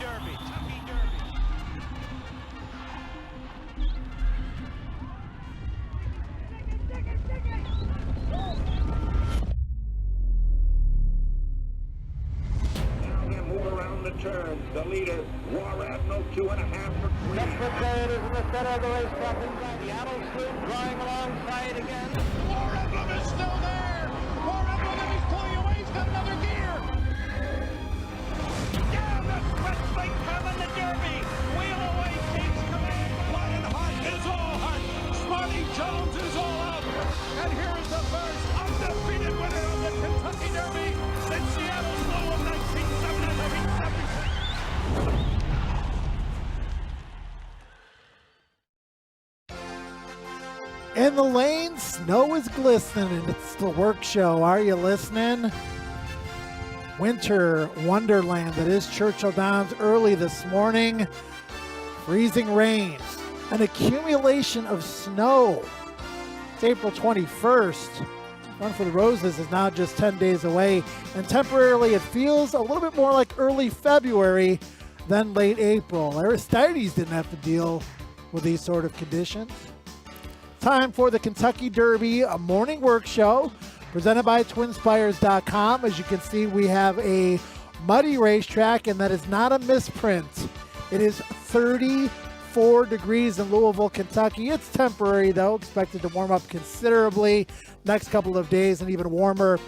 Derby. Move around the turn. The leader, War Admiral, 2.5 for 3. That's what it is in the center of the racetrack. The Admiral Sloop drawing alongside again. War Emblem is still there. War Emblem, he's pulling away. He's got another gear. Down the stretch like coming the Derby. Wheel away takes command. Lion Hot is all hot. Smarty Jones is all out. And here is the first undefeated winner of the Kentucky Derby since Seattle Slow of 1977. In the lane, snow is glistening. It's the work show. Are you listening? Winter wonderland that is Churchill Downs early this morning. Freezing rains, an accumulation of snow. It's April 21st. Run for the Roses is now just 10 days away, and temporarily it feels a little bit more like early February than late April. Aristides didn't have to deal with these sort of conditions. Time for the Kentucky Derby, a morning work show presented by TwinSpires.com. As you can see, we have a muddy racetrack, and that is not a misprint. It is 34 degrees in Louisville, Kentucky. It's temporary, though, expected to warm up considerably next couple of days and even warmer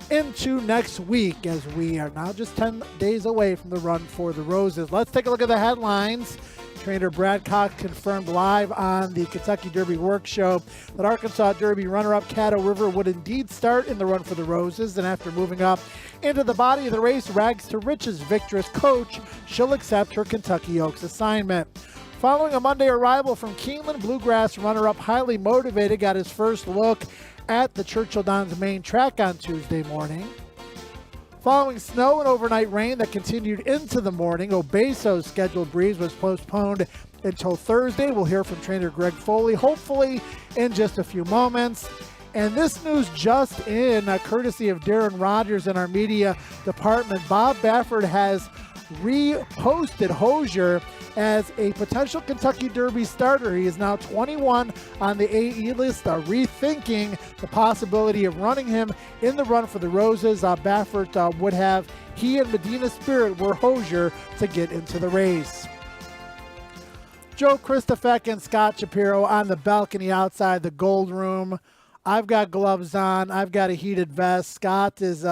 into next week, as we are now just 10 days away from the Run for the Roses. Let's take a look at the headlines. Trainer Brad Cox confirmed live on the Kentucky Derby Work Show that Arkansas Derby runner-up Caddo River would indeed start in the Run for the Roses, and after moving up into the body of the race, Rags to Riches victorious coach, she'll accept her Kentucky Oaks assignment. Following a Monday arrival from Keeneland, Bluegrass runner-up Highly Motivated got his first look at the Churchill Downs main track on Tuesday morning. Following snow and overnight rain that continued into the morning, Obeso's scheduled breeze was postponed until Thursday. We'll hear from trainer Greg Foley, hopefully in just a few moments. And this news just in, courtesy of Darren Rogers in our media department. Bob Baffert has reposted Hosier as a potential Kentucky Derby starter. He is now 21 on the AE list, rethinking the possibility of running him in the Run for the Roses. Baffert would have he and Medina Spirit were Hosier to get into the race. Joe Christofek and Scott Shapiro on the balcony outside the Gold Room. I've got gloves on. I've got a heated vest. Scott is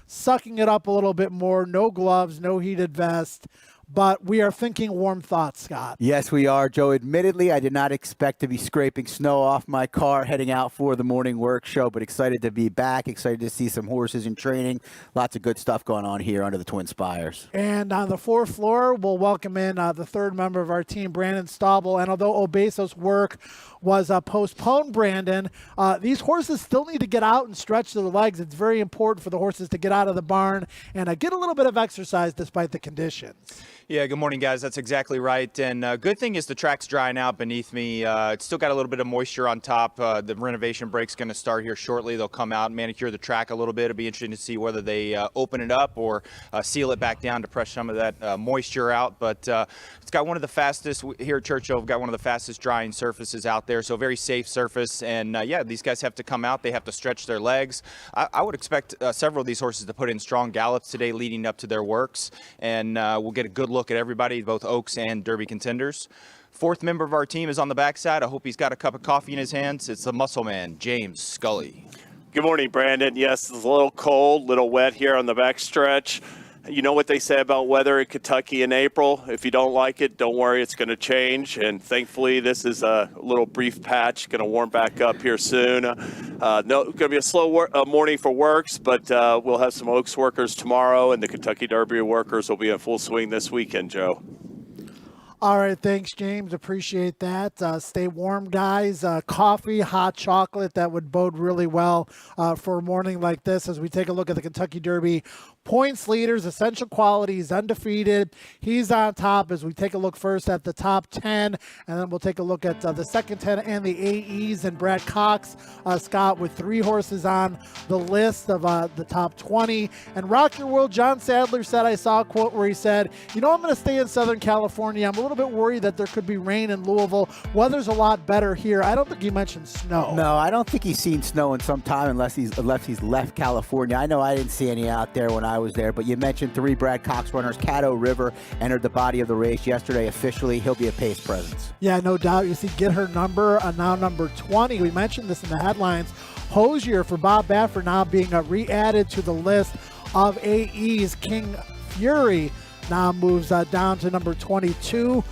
sucking it up a little bit more. No gloves, no heated vest. But we are thinking warm thoughts, Scott. Yes, we are, Joe. Admittedly, I did not expect to be scraping snow off my car heading out for the morning work show, but excited to be back, excited to see some horses in training. Lots of good stuff going on here under the Twin Spires. And on the fourth floor, we'll welcome in the third member of our team, Brandon Staubel. And although Obeso's work was postponed, Brandon, these horses still need to get out and stretch their legs. It's very important for the horses to get out of the barn and get a little bit of exercise despite the conditions. Yeah, good morning, guys. That's exactly right. And good thing is the track's drying out beneath me. It's still got a little bit of moisture on top. The renovation break's going to start here shortly. They'll come out and manicure the track a little bit. It'll be interesting to see whether they open it up or seal it back down to press some of that moisture out. But it's got one of the fastest, here at Churchill, we've got one of the fastest drying surfaces out there. So very safe surface. And yeah, these guys have to come out. They have to stretch their legs. I would expect several of these horses to put in strong gallops today leading up to their works. And we'll get a good look at everybody, both Oaks and Derby contenders. Fourth member of our team is on the backside. I hope he's got a cup of coffee in his hands. It's the muscle man, James Scully. Good morning, Brandon. Yes, it's a little cold, a little wet here on the backstretch. You know what they say about weather in Kentucky in April. If you don't like it, don't worry, it's going to change. And thankfully, this is a little brief patch, going to warm back up here soon. No, going to be a slow morning for works, but we'll have some Oaks workers tomorrow, and the Kentucky Derby workers will be in full swing this weekend, Joe. All right, thanks, James. Appreciate that. Stay warm, guys. Coffee, hot chocolate, that would bode really well for a morning like this as we take a look at the Kentucky Derby points leaders, essential qualities, undefeated. He's on top as we take a look first at the top 10, and then we'll take a look at the second 10 and the AEs, and Brad Cox, Scott, with 3 horses on the list of the top 20. And Rock Your World, John Sadler said, I saw a quote where he said, I'm going to stay in Southern California. I'm a little bit worried that there could be rain in Louisville. Weather's a lot better here. I don't think he mentioned snow. No, I don't think he's seen snow in some time unless he's left California. I know I didn't see any out there when I was there, but you mentioned 3 Brad Cox runners. Caddo River entered the body of the race yesterday officially. He'll be a pace presence. Yeah, no doubt. You see Get Her Number, now number 20. We mentioned this in the headlines. Hosier for Bob Baffert now being re-added to the list of AEs. King Fury now moves down to number 22.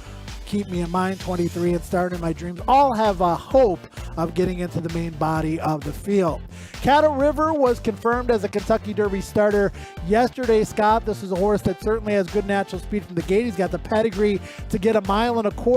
Keep Me in Mind, 23, and Starting My Dreams all have a hope of getting into the main body of the field. Caddo River was confirmed as a Kentucky Derby starter yesterday, Scott. This is a horse that certainly has good natural speed from the gate. He's got the pedigree to get 1.25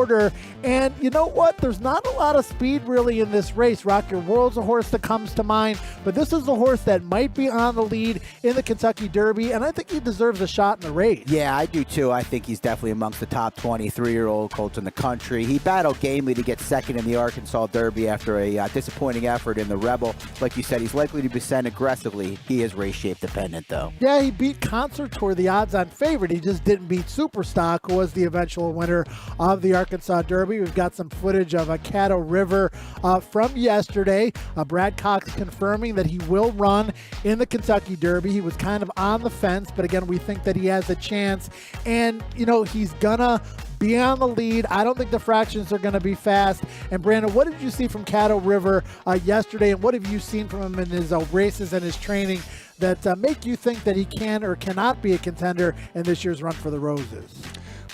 miles. And you know what? There's not a lot of speed really in this race. Rock Your World's a horse that comes to mind, but this is a horse that might be on the lead in the Kentucky Derby, and I think he deserves a shot in the race. Yeah, I do too. I think he's definitely amongst the top 23-year-old colts in the country. He battled gamely to get second in the Arkansas Derby after a disappointing effort in the Rebel. Like you said, he's likely to be sent aggressively. He is race shape dependent, though. Yeah, he beat Concert Tour, the odds-on favorite. He just didn't beat Superstock, who was the eventual winner of the Arkansas Derby. We've got some footage of Caddo River from yesterday. Brad Cox confirming that he will run in the Kentucky Derby. He was kind of on the fence, but again, we think that he has a chance. And, he's gonna be on the lead. I don't think the fractions are going to be fast. And Brandon, what did you see from Caddo River yesterday, and what have you seen from him in his races and his training that make you think that he can or cannot be a contender in this year's Run for the Roses?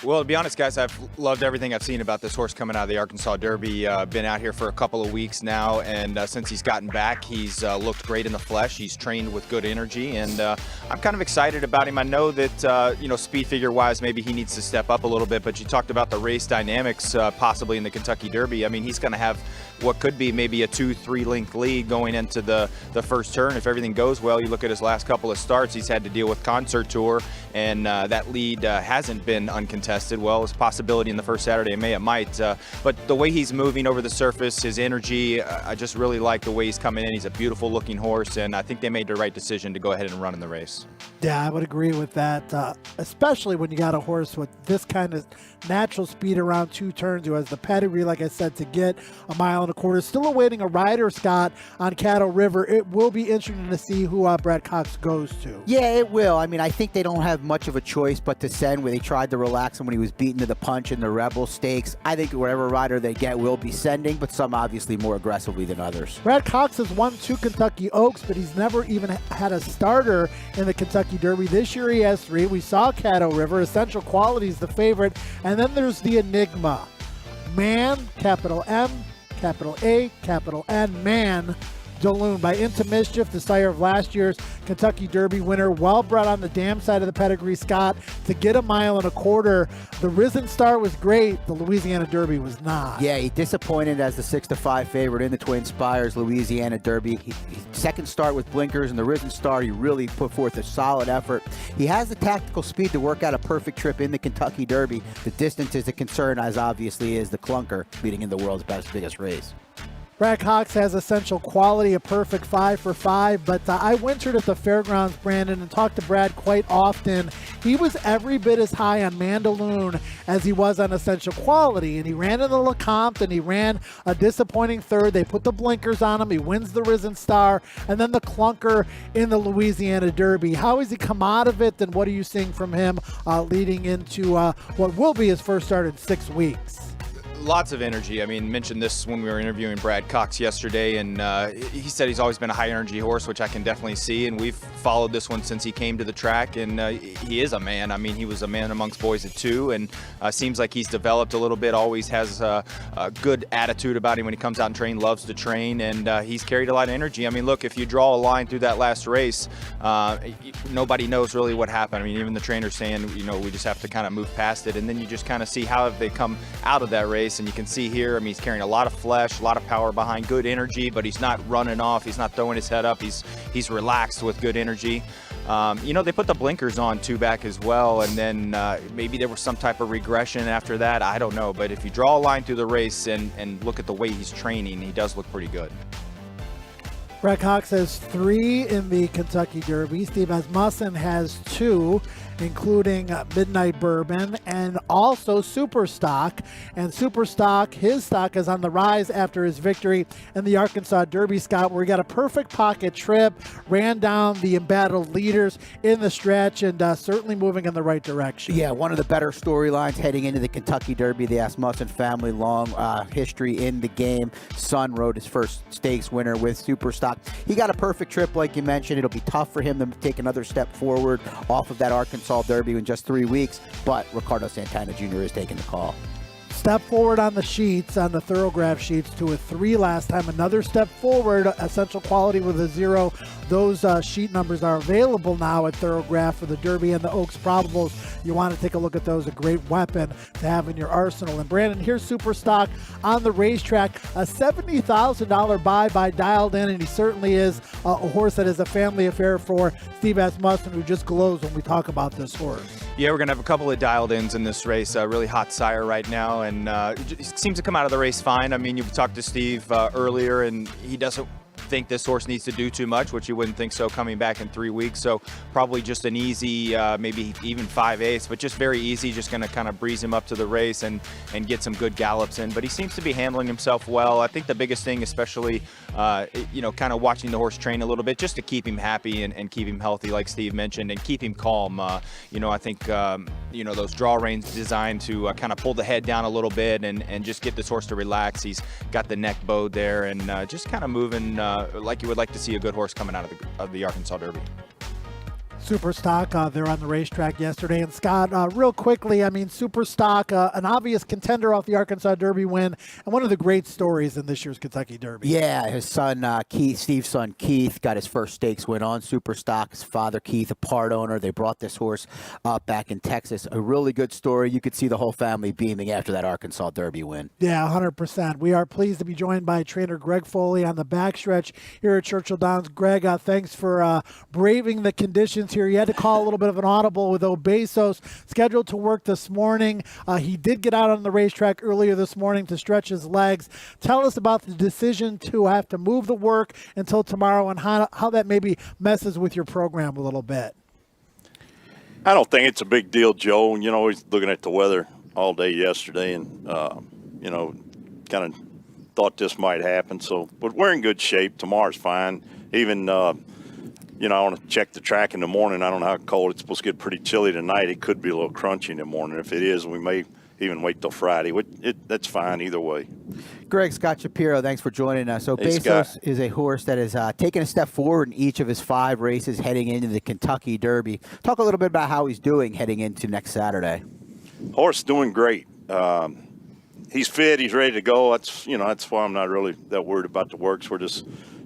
Well, to be honest, guys, I've loved everything I've seen about this horse coming out of the Arkansas Derby. Been out here for a couple of weeks now, and since he's gotten back, he's looked great in the flesh. He's trained with good energy, and I'm kind of excited about him. I know that, speed figure-wise, maybe he needs to step up a little bit, but you talked about the race dynamics possibly in the Kentucky Derby. I mean, he's going to have what could be maybe a 2-3 length lead going into the first turn. If everything goes well, you look at his last couple of starts, he's had to deal with Concert Tour, and that lead hasn't been uncontested. Well, it's a possibility in the first Saturday in May it might, but the way he's moving over the surface, his energy, I just really like the way he's coming in. He's a beautiful looking horse, and I think they made the right decision to go ahead and run in the race. Yeah, I would agree with that, especially when you got a horse with this kind of natural speed around 2 turns, who has the pedigree, like I said, to get 1.25 miles. Still awaiting a rider, Scott, on Caddo River. It will be interesting to see who Brad Cox goes to. Yeah, it will. I mean, I think they don't have much of a choice but to send, where they tried to relax him when he was beaten to the punch in the Rebel Stakes. I think whatever rider they get will be sending, but some obviously more aggressively than others. Brad Cox has won 2 Kentucky Oaks, but he's never even had a starter in the Kentucky Derby. This year he has 3. We saw Caddo River. Essential Qualities the favorite. And then there's the enigma. Man, capital M, capital A, capital N, Mandaloun by Into Mischief, the sire of last year's Kentucky Derby winner, well bred on the dam side of the pedigree, Scott, to get 1.25 miles. The Risen Star was great. The Louisiana Derby was not. Yeah, he disappointed as the 6-5 favorite in the Twin Spires Louisiana Derby. His second start with blinkers and the Risen Star, he really put forth a solid effort. He has the tactical speed to work out a perfect trip in the Kentucky Derby. The distance is a concern, as obviously is the clunker leading in the world's biggest race. Brad Cox has Essential Quality, a perfect 5 for 5, but I wintered at the fairgrounds, Brandon, and talked to Brad quite often. He was every bit as high on Mandaloun as he was on Essential Quality, and he ran in the LeCompte, and he ran a disappointing third. They put the blinkers on him. He wins the Risen Star, and then the clunker in the Louisiana Derby. How has he come out of it, and what are you seeing from him leading into what will be his first start in 6 weeks? Lots of energy. I mean, mentioned this when we were interviewing Brad Cox yesterday, and he said he's always been a high energy horse, which I can definitely see, and we've followed this one since he came to the track, and he is a man. I mean, he was a man amongst boys at 2, and seems like he's developed a little bit, always has a good attitude about him when he comes out and train, loves to train, and he's carried a lot of energy. I mean, look, if you draw a line through that last race, nobody knows really what happened. I mean, even the trainer's saying, we just have to kind of move past it, and then you just kind of see how have they come out of that race. And you can see here, I mean, he's carrying a lot of flesh, a lot of power behind, good energy, but he's not running off. He's not throwing his head up. He's relaxed with good energy. They put the blinkers on too back as well, and then maybe there was some type of regression after that. I don't know, but if you draw a line through the race and look at the way he's training, he does look pretty good. Brett Cox has 3 in the Kentucky Derby. Steve Asmussen has 2, including Midnight Bourbon and also Superstock. And Superstock, his stock is on the rise after his victory in the Arkansas Derby, Scott, where he got a perfect pocket trip, ran down the embattled leaders in the stretch, and certainly moving in the right direction. Yeah, one of the better storylines heading into the Kentucky Derby. The Asmussen family, long history in the game. Son rode his first stakes winner with Superstock. He got a perfect trip, like you mentioned. It'll be tough for him to take another step forward off of that Arkansas Derby in just 3 weeks, but Ricardo Santana Jr. is taking the call. Step forward on the sheets, on the Thorograph sheets, to a 3 last time. Another step forward, Essential Quality with a 0. Those sheet numbers are available now at Thorograph for the Derby and the Oaks Probables. You want to take a look at those. A great weapon to have in your arsenal. And Brandon, here's Superstock on the racetrack. A $70,000 buy by Dialed In, and he certainly is a horse that is a family affair for Steve Asmussen, who just glows when we talk about this horse. Yeah, we're going to have a couple of dialed ins in this race. Really hot sire right now, and he seems to come out of the race fine. I mean, you've talked to Steve earlier, and he doesn't think this horse needs to do too much, which you wouldn't think so coming back in 3 weeks. So probably just an easy, maybe even 5/8, but just very easy. Just going to kind of breeze him up to the race and get some good gallops in. But he seems to be handling himself well. I think the biggest thing, especially, kind of watching the horse train a little bit, just to keep him happy and keep him healthy, like Steve mentioned, and keep him calm. I think, those draw reins designed to kind of pull the head down a little bit and just get this horse to relax. He's got the neck bowed there and just kind of moving like you would like to see a good horse coming out of the Arkansas Derby. Superstock, they're on the racetrack yesterday. And Scott, real quickly, I mean, Superstock, an obvious contender off the Arkansas Derby win, and one of the great stories in this year's Kentucky Derby. Yeah, his son, Keith, Steve's son, Keith, got his first stakes win on Superstock. His father, Keith, a part owner. They brought this horse up back in Texas. A really good story. You could see the whole family beaming after that Arkansas Derby win. Yeah, 100%. We are pleased to be joined by trainer Greg Foley on the backstretch here at Churchill Downs. Greg, thanks for braving the conditions here. He had to call a little bit of an audible with Obesos, scheduled to work this morning. He did get out on the racetrack earlier this morning to stretch his legs. Tell us about the decision to have to move the work until tomorrow and how that maybe messes with your program a little bit. I don't think it's a big deal, Joe. He's looking at the weather all day yesterday and, kind of thought this might happen. So, but we're in good shape. Tomorrow's fine. Even, I want to check the track in the morning. I don't know how cold. It's supposed to get pretty chilly tonight. It could be a little crunchy in the morning. If it is, we may even wait till Friday. That's fine either way. Greg, Scott Shapiro, thanks for joining us. So Bezos is a horse that has taken a step forward in each of his 5 races heading into the Kentucky Derby. Talk a little bit about how he's doing heading into next Saturday. Horse doing great. He's fit. He's ready to go. That's why I'm not really that worried about the works.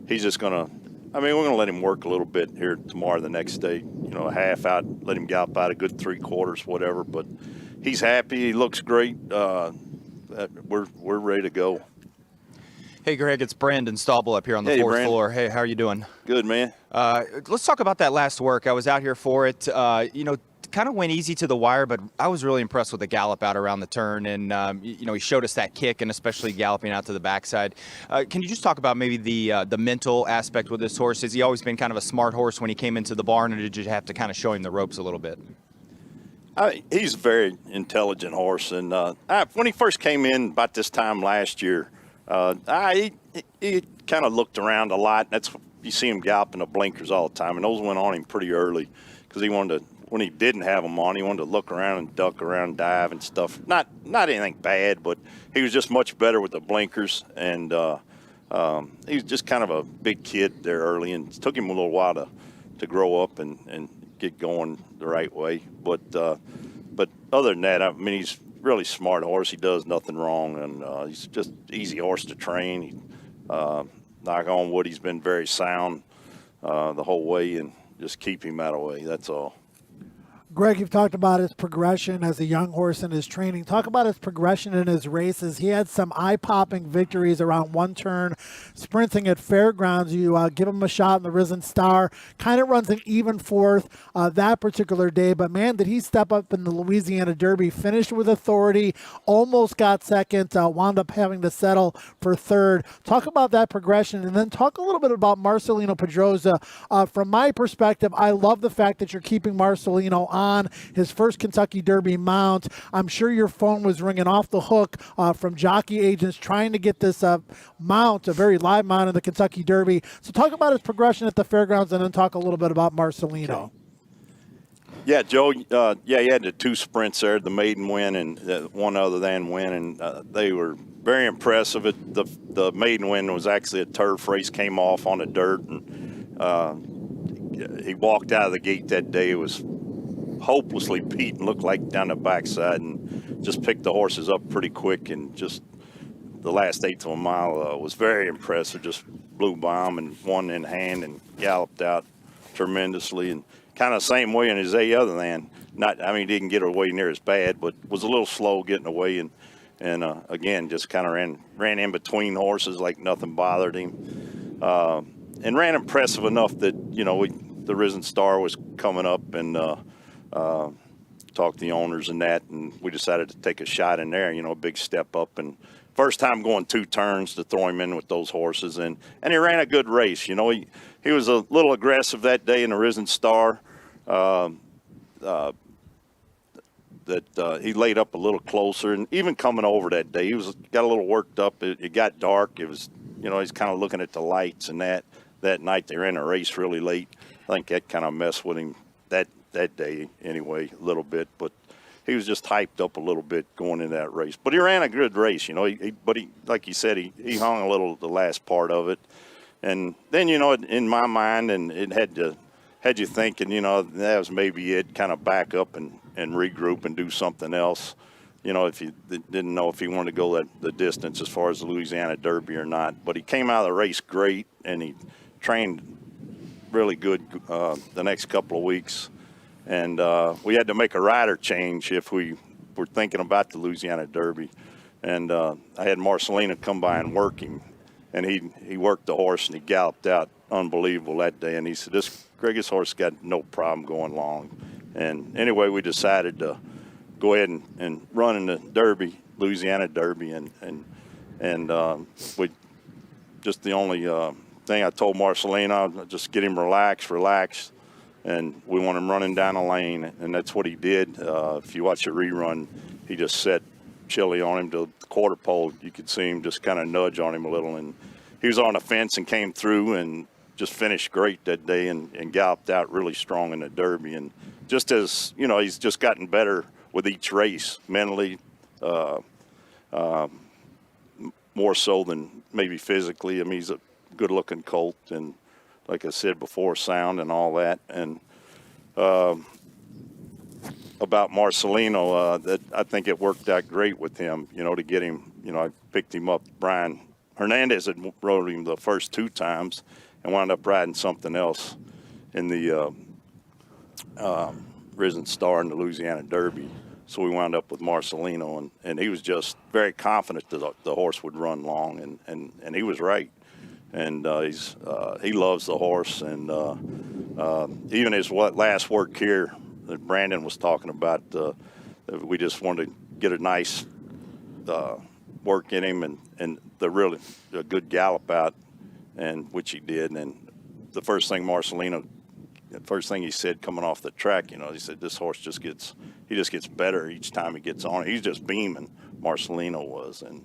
He's just going to, we're going to let him work a little bit here tomorrow, the next day, a half out, let him gallop out a good 3/4, whatever. But he's happy. He looks great. We're ready to go. Hey, Greg, it's Brandon Staubel up here on the 4th floor. Hey, how are you doing? Good, man. Let's talk about that last work. I was out here for it. Kind of went easy to the wire, but I was really impressed with the gallop out around the turn. And, he showed us that kick and especially galloping out to the backside. Can you just talk about maybe the mental aspect with this horse? Has he always been kind of a smart horse when he came into the barn, or did you have to kind of show him the ropes a little bit? He's a very intelligent horse. And when he first came in about this time last year, he kind of looked around a lot. You see him galloping the blinkers all the time, and those went on him pretty early because he wanted to. When he didn't have them on, he wanted to look around and duck around, dive and stuff. Not anything bad, but he was just much better with the blinkers. And he was just kind of a big kid there early, and it took him a little while to grow up and get going the right way. But other than that, he's really smart horse. He does nothing wrong, and he's just easy horse to train. Knock on wood, he's been very sound the whole way, and just keep him out of the way. That's all. Greg, you've talked about his progression as a young horse in his training. Talk about his progression in his races. He had some eye-popping victories around one turn, sprinting at fairgrounds. You give him a shot in the Risen Star. Kind of runs an even fourth that particular day. But, man, did he step up in the Louisiana Derby, finished with authority, almost got second, wound up having to settle for third. Talk about that progression, and then talk a little bit about Marcelino Pedrosa. From my perspective, I love the fact that you're keeping Marcelino on his first Kentucky Derby mount. I'm sure your phone was ringing off the hook from jockey agents trying to get this mount, a very live mount in the Kentucky Derby. So talk about his progression at the fairgrounds and then talk a little bit about Marcelino. Okay. Yeah, Joe, he had the 2 sprints there, the maiden win and one other than win, and they were very impressive. The maiden win was actually a turf race, came off on the dirt, and he walked out of the gate that day. It was hopelessly beat and looked like down the backside, and just picked the horses up pretty quick, and just the last 1/8 of a mile was very impressive. Just blew by him and won in hand and galloped out tremendously, and kind of the same way in his other than. He didn't get away near as bad, but was a little slow getting away, and again just kind of ran in between horses like nothing bothered him, and ran impressive enough that the Risen Star was coming up, and talked to the owners and that, and we decided to take a shot in there, a big step up, and first time going 2 turns to throw him in with those horses, and he ran a good race. He was a little aggressive that day in the Risen Star, he laid up a little closer, and even coming over that day, he got a little worked up. It got dark. It was, he's kind of looking at the lights, and that night they ran a race really late. I think that kind of messed with him that day anyway, a little bit, but he was just hyped up a little bit going into that race. But he ran a good race, but like you said, he hung a little the last part of it. And then, in my mind, and it had you thinking, that was maybe it, kind of back up and regroup and do something else. If you didn't know if he wanted to go the distance as far as the Louisiana Derby or not. But he came out of the race great, and he trained really good the next couple of weeks. And we had to make a rider change if we were thinking about the Louisiana Derby. And I had Marcelino come by and work him. And he worked the horse, and he galloped out unbelievable that day. And he said, this horse got no problem going long. And anyway, we decided to go ahead and run in the Derby, Louisiana Derby. And we just the only thing I told Marcelino, just get him relaxed. And we want him running down the lane, and that's what he did. If you watch a rerun, he just set Chili on him to the quarter pole. You could see him just kind of nudge on him a little, and he was on the fence and came through and just finished great that day and galloped out really strong in the Derby. And just as, he's just gotten better with each race, mentally, more so than maybe physically. He's a good-looking colt, and like I said before, sound and all that. And about Marcelino, that I think it worked out great with him, to get him, I picked him up. Brian Hernandez had rode him the first 2 times and wound up riding something else in the Risen Star in the Louisiana Derby. So we wound up with Marcelino, and he was just very confident that the horse would run long, and he was right. And he loves the horse, and even his last work here that Brandon was talking about, we just wanted to get a nice work in him and a good gallop out, and which he did. And the first thing he said coming off the track, he said this horse just gets better each time he gets on it. He's just beaming, Marcelino was, and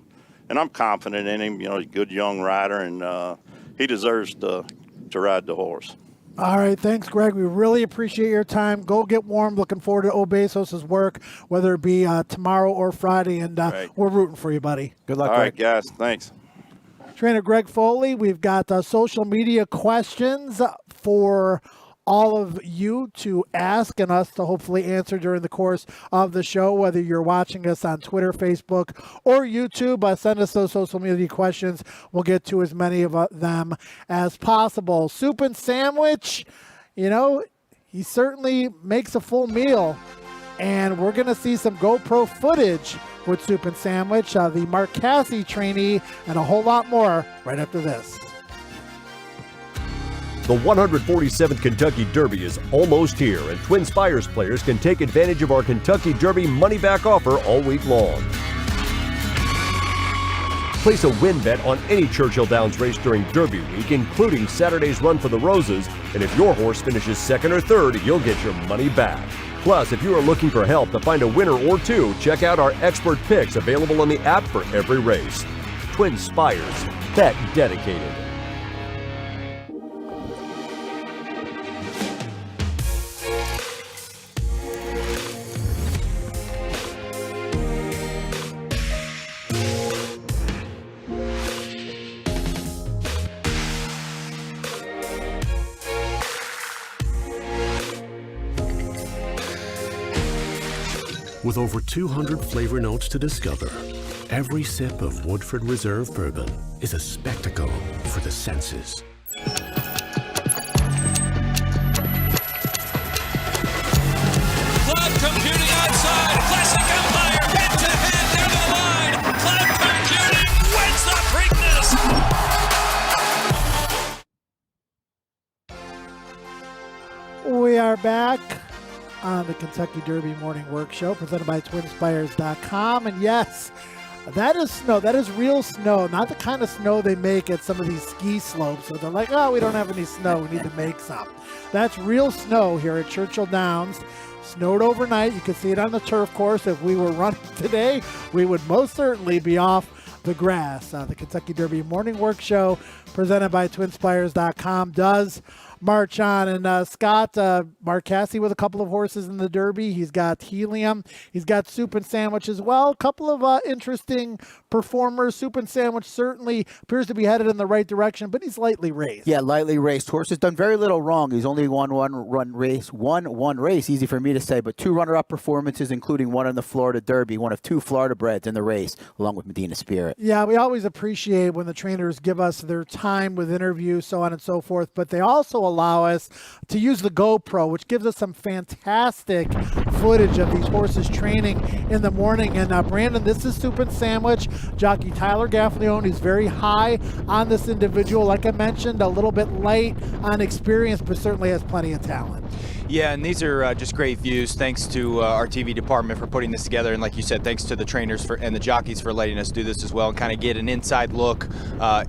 I'm confident in him. He's a good young rider, and he deserves to ride the horse. All right, thanks, Greg. We really appreciate your time. Go get warm. Looking forward to Obesos' work, whether it be tomorrow or Friday, and we're rooting for you, buddy. Good luck, All Greg. right, guys. Thanks. Trainer Greg Foley, we've got social media questions for all of you to ask and us to hopefully answer during the course of the show, whether you're watching us on Twitter, Facebook, or YouTube. Send us those social media questions. We'll get to as many of them as possible. Soup and Sandwich, he certainly makes a full meal. And we're going to see some GoPro footage with Soup and Sandwich, the Mark Casse trainee, and a whole lot more right after this. The 147th Kentucky Derby is almost here, and Twin Spires players can take advantage of our Kentucky Derby money-back offer all week long. Place a win bet on any Churchill Downs race during Derby week, including Saturday's Run for the Roses, and if your horse finishes second or third, you'll get your money back. Plus, if you are looking for help to find a winner or two, check out our expert picks available on the app for every race. Twin Spires, bet dedicated. With over 200 flavor notes to discover, every sip of Woodford Reserve Bourbon is a spectacle for the senses. Cloud computing outside. Classic Empire head-to-head down the line. Cloud computing wins the Preakness. We are back on the Kentucky Derby Morning Work Show presented by TwinSpires.com. And yes, that is snow. That is real snow, not the kind of snow they make at some of these ski slopes. So they're like, oh, we don't have any snow. We need to make some. That's real snow here at Churchill Downs. Snowed overnight. You can see it on the turf course. If we were running today, we would most certainly be off the grass. The Kentucky Derby Morning Work Show presented by TwinSpires.com does march on. And Scott, Mark Casse with a couple of horses in the Derby. He's got Helium. He's got Soup and Sandwich as well. A couple of interesting performers. Soup and Sandwich certainly appears to be headed in the right direction, but he's lightly raced. Yeah, lightly raced. Horse has done very little wrong. He's only won one race, easy for me to say, but 2 runner-up performances, including one in the Florida Derby, one of 2 Florida breds in the race, along with Medina Spirit. Yeah, we always appreciate when the trainers give us their time with interviews, so on and so forth, but they also allow us to use the GoPro, which gives us some fantastic footage of these horses training in the morning. And Brandon, this is Soup and Sandwich. Jockey Tyler Gaffalione is very high on this individual. Like I mentioned, a little bit light on experience, but certainly has plenty of talent. Yeah, and these are just great views. Thanks to our TV department for putting this together, and like you said, thanks to the trainers and the jockeys for letting us do this as well and kind of get an inside look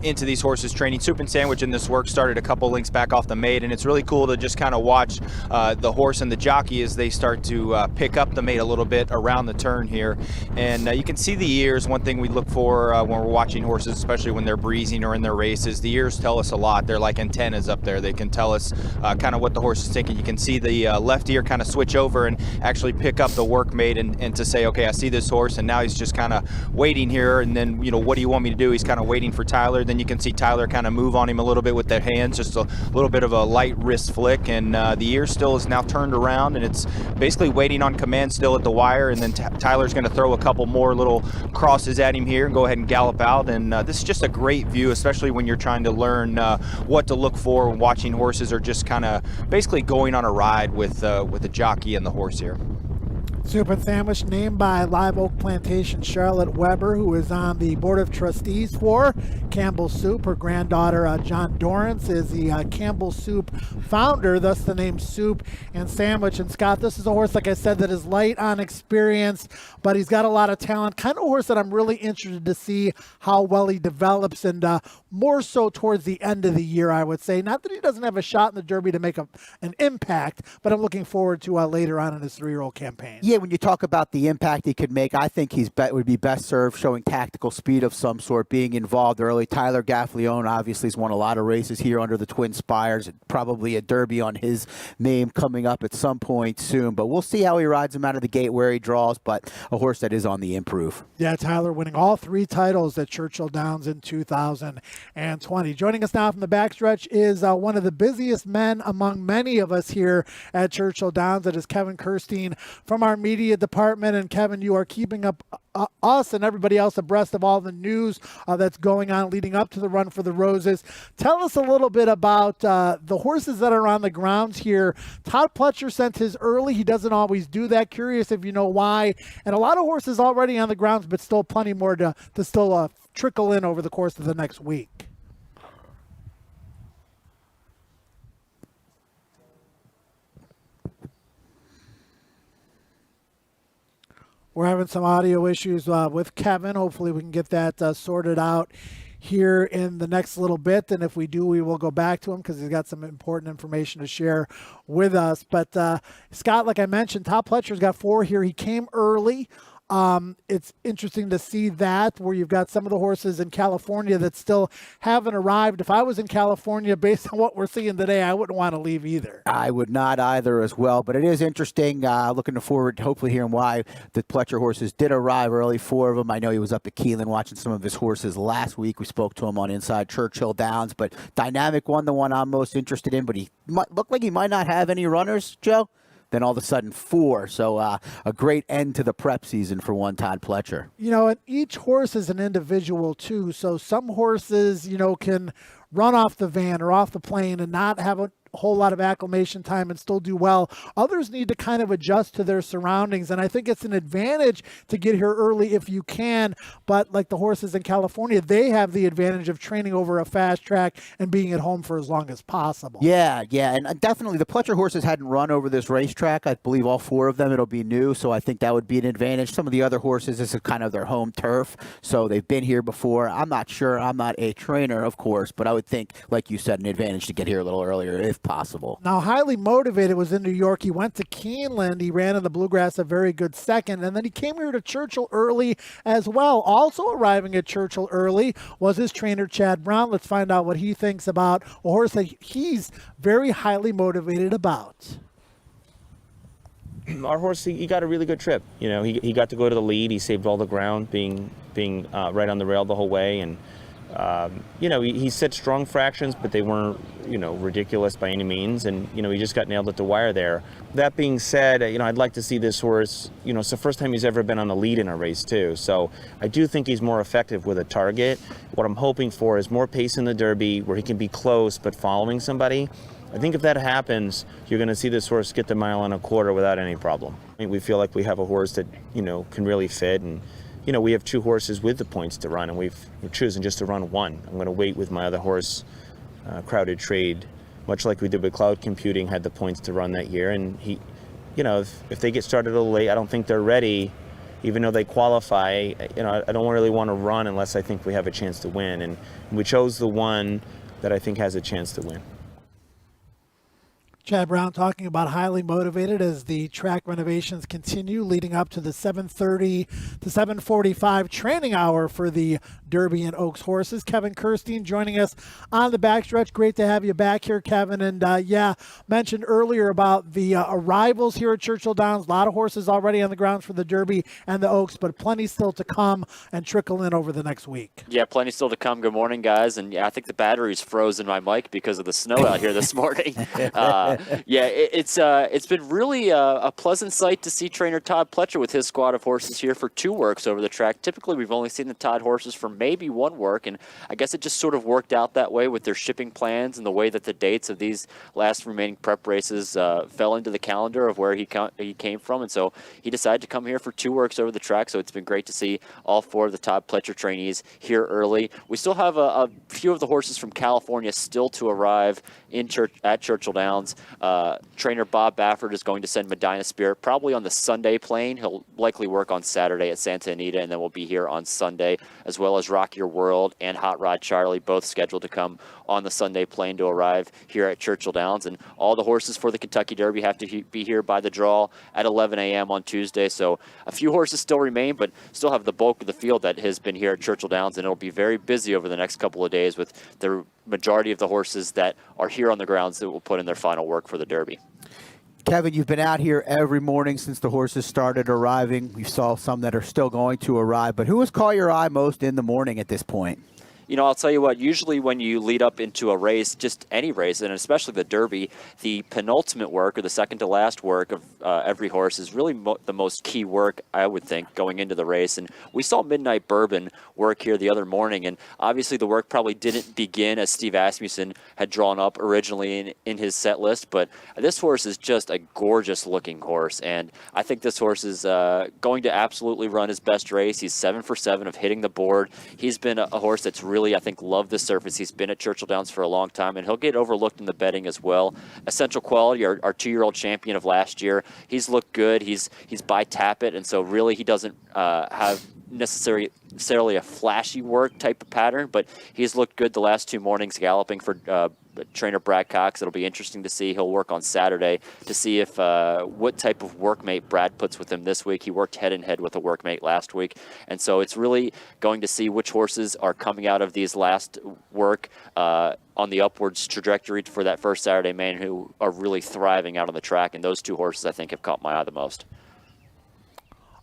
into these horses training. Soup and Sandwich in this work started a couple links back off the mate, and it's really cool to just kind of watch the horse and the jockey as they start to pick up the mate a little bit around the turn here. And you can see the ears. One thing we look for when we're watching horses, especially when they're breezing or in their races, the ears tell us a lot. They're like antennas up there. They can tell us kind of what the horse is thinking. You can see the left ear kind of switch over and actually pick up the workmate and to say, okay, I see this horse, and now he's just kind of waiting here, and then, you know, what do you want me to do? He's kind of waiting for Tyler. Then you can see Tyler kind of move on him a little bit with their hands, just a little bit of a light wrist flick, and the ear still is now turned around, and it's basically waiting on command still at the wire, and then Tyler's going to throw a couple more little crosses at him here and go ahead and gallop out. And this is just a great view, especially when you're trying to learn what to look for when watching horses, or just kind of basically going on a ride with the jockey and the horse here. Soup and Sandwich named by Live Oak Plantation Charlotte Weber, who is on the board of trustees for Campbell Soup. Her granddaughter, John Dorrance, is the Campbell Soup founder, thus the name Soup and Sandwich. And Scott, this is a horse, like I said, that is light on experience, but he's got a lot of talent. Kind of horse that I'm really interested to see how well he develops, and more so towards the end of the year, I would say. Not that he doesn't have a shot in the Derby to make an impact, but I'm looking forward to later on in his 3-year-old campaign. Yeah, when you talk about the impact he could make, I think would be best served showing tactical speed of some sort, being involved early. Tyler Gaffalione obviously has won a lot of races here under the Twin Spires. Probably a Derby on his name coming up at some point soon. But we'll see how he rides him out of the gate, where he draws. But a horse that is on the improve. Yeah, Tyler winning all 3 titles at Churchill Downs in 2000. 2020. Joining us now from the backstretch is one of the busiest men among many of us here at Churchill Downs. It is Kevin Kirstein from our media department. And Kevin, you are keeping up us and everybody else abreast of all the news that's going on leading up to the Run for the Roses. Tell us a little bit about the horses that are on the grounds here. Todd Pletcher sent his early. He doesn't always do that. Curious if you know why. And a lot of horses already on the grounds, but still plenty more to still trickle in over the course of the next week. We're having some audio issues with Kevin. Hopefully we can get that sorted out here in the next little bit. And if we do, we will go back to him because he's got some important information to share with us. But Scott, like I mentioned, Todd Pletcher's got 4 here. He came early. It's interesting to see that where you've got some of the horses in California that still haven't arrived. If I was in California, based on what we're seeing today, I wouldn't want to leave either. I would not either as well, but it is interesting. Looking forward to hopefully hearing why the Pletcher horses did arrive early, 4 of them. I know he was up at Keelan watching some of his horses last week. We spoke to him on Inside Churchill Downs, but Dynamic One, the one I'm most interested in, but he looked like he might not have any runners, Joe. Then all of a sudden 4. So a great end to the prep season for one Todd Pletcher. You know, and each horse is an individual too. So some horses, you know, can run off the van or off the plane and not have a whole lot of acclimation time and still do well. Others need to kind of adjust to their surroundings, and I think it's an advantage to get here early if you can. But like the horses in California, they have the advantage of training over a fast track and being at home for as long as possible. Yeah, and definitely the Pletcher horses hadn't run over this racetrack. I believe all 4 of them, it'll be new, so I think that would be an advantage. Some of the other horses, this is kind of their home turf, so they've been here before. I'm not sure. I'm not a trainer, of course, but I would think, like you said, an advantage to get here a little earlier if possible. Now, highly motivated, was in New York. He went to Keeneland. He ran in the Bluegrass a very good second, and then he came here to Churchill early as well. Also arriving at Churchill early was his trainer, Chad Brown. Let's find out what he thinks about a horse that he's very highly motivated about. Our horse, he got a really good trip. You know, he got to go to the lead. He saved all the ground, being right on the rail the whole way, and you know, he set strong fractions, but they weren't, you know, ridiculous by any means. And, you know, he just got nailed at the wire there. That being said, you know, I'd like to see this horse, you know, it's the first time he's ever been on the lead in a race too. So I do think he's more effective with a target. What I'm hoping for is more pace in the Derby where he can be close but following somebody. I think if that happens, you're going to see this horse get the 1.25 miles without any problem. I mean, we feel like we have a horse that, you know, can really fit, and you know, we have 2 horses with the points to run, and we're choosing just to run 1. I'm going to wait with my other horse, Crowded Trade, much like we did with Cloud Computing, had the points to run that year. And he, you know, if they get started a little late, I don't think they're ready, even though they qualify. You know, I don't really want to run unless I think we have a chance to win. And we chose the one that I think has a chance to win. Chad Brown talking about highly motivated as the track renovations continue leading up to the 7:30 to 7:45 training hour for the Derby and Oaks horses. Kevin Kirstein joining us on the backstretch. Great to have you back here, Kevin. And yeah, mentioned earlier about the arrivals here at Churchill Downs. A lot of horses already on the grounds for the Derby and the Oaks, but plenty still to come and trickle in over the next week. Yeah, plenty still to come. Good morning, guys. And yeah, I think the battery's frozen my mic because of the snow out here this morning. Yeah, it's been really a pleasant sight to see trainer Todd Pletcher with his squad of horses here for 2 works over the track. Typically, we've only seen the Todd horses for maybe 1 work, and I guess it just sort of worked out that way with their shipping plans and the way that the dates of these last remaining prep races fell into the calendar of where he came from, and so he decided to come here for 2 works over the track. So it's been great to see all 4 of the Todd Pletcher trainees here early. We still have a few of the horses from California still to arrive at Churchill Downs. Trainer Bob Baffert is going to send Medina Spirit probably on the Sunday plane. He'll likely work on Saturday at Santa Anita, and then we'll be here on Sunday, as well as Rock Your World and Hot Rod Charlie, both scheduled to come on the Sunday plane to arrive here at Churchill Downs. And all the horses for the Kentucky Derby have to be here by the draw at 11 a.m. on Tuesday. So a few horses still remain, but still have the bulk of the field that has been here at Churchill Downs, and it'll be very busy over the next couple of days with the majority of the horses that are here on the grounds that will put in their final work for the Derby. Kevin, you've been out here every morning since the horses started arriving. We saw some that are still going to arrive, but who has caught your eye most in the morning at this point? I'll tell you what, usually when you lead up into a race, just any race, and especially the Derby, the penultimate work or the second to last work of every horse is really the most key work, I would think, going into the race. And we saw Midnight Bourbon work here the other morning, and obviously the work probably didn't begin as Steve Asmussen had drawn up originally in his set list, but this horse is just a gorgeous looking horse, and I think this horse is going to absolutely run his best race. He's 7 for 7 of hitting the board. He's been a horse that's really, I think, loved the surface. He's been at Churchill Downs for a long time, and he'll get overlooked in the betting as well. Essential Quality, our 2-year-old champion of last year, he's looked good. He's by Tappet, and so really he doesn't have necessarily a flashy work type of pattern, but he's looked good the last 2 mornings galloping for trainer Brad Cox. It'll be interesting to see. He'll work on Saturday to see if what type of workmate Brad puts with him this week. He worked head-in-head with a workmate last week, and so it's really going to see which horses are coming out of these last work on the upwards trajectory for that first Saturday main, who are really thriving out on the track, and those 2 horses I think have caught my eye the most.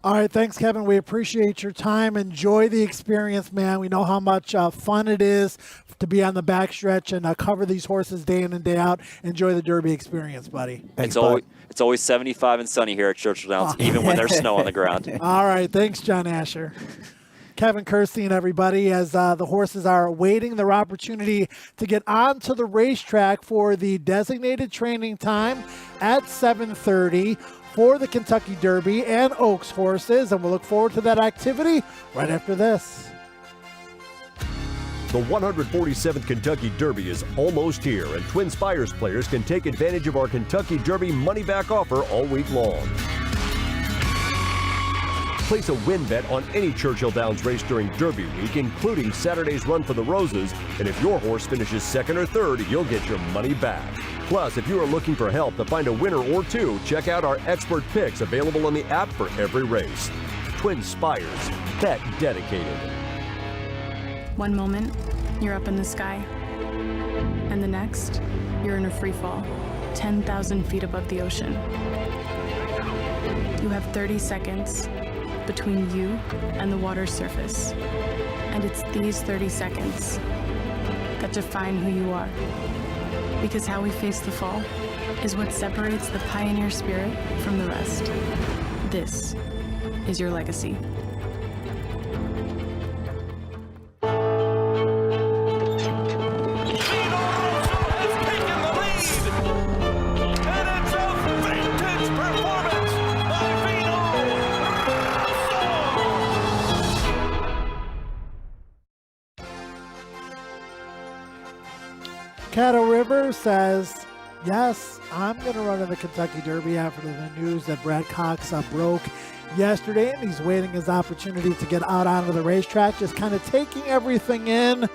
All right, thanks, Kevin. We appreciate your time. Enjoy the experience, man. We know how much fun it is to be on the backstretch and cover these horses day in and day out. Enjoy the Derby experience, buddy. Thanks, it's always 75 and sunny here at Churchill Downs, even when there's snow on the ground. All right, thanks, John Asher. Kevin Kirstein, everybody, as the horses are awaiting their opportunity to get onto the racetrack for the designated training time at 7:30. For the Kentucky Derby and Oaks horses, and we'll look forward to that activity right after this. The 147th Kentucky Derby is almost here, and Twin Spires players can take advantage of our Kentucky Derby money-back offer all week long. Place a win bet on any Churchill Downs race during Derby week, including Saturday's Run for the Roses, and if your horse finishes 2nd or 3rd, you'll get your money back. Plus, if you are looking for help to find a winner or 2, check out our expert picks available on the app for every race. Twin Spires, bet dedicated. One moment, you're up in the sky, and the next, you're in a free fall, 10,000 feet above the ocean. You have 30 seconds between you and the water's surface, and it's these 30 seconds that define who you are. Because how we face the fall is what separates the pioneer spirit from the rest. This is your legacy. Caddo River says, yes, I'm going to run in the Kentucky Derby after the news that Brad Cox broke yesterday, and he's waiting his opportunity to get out onto the racetrack, just kind of taking everything in.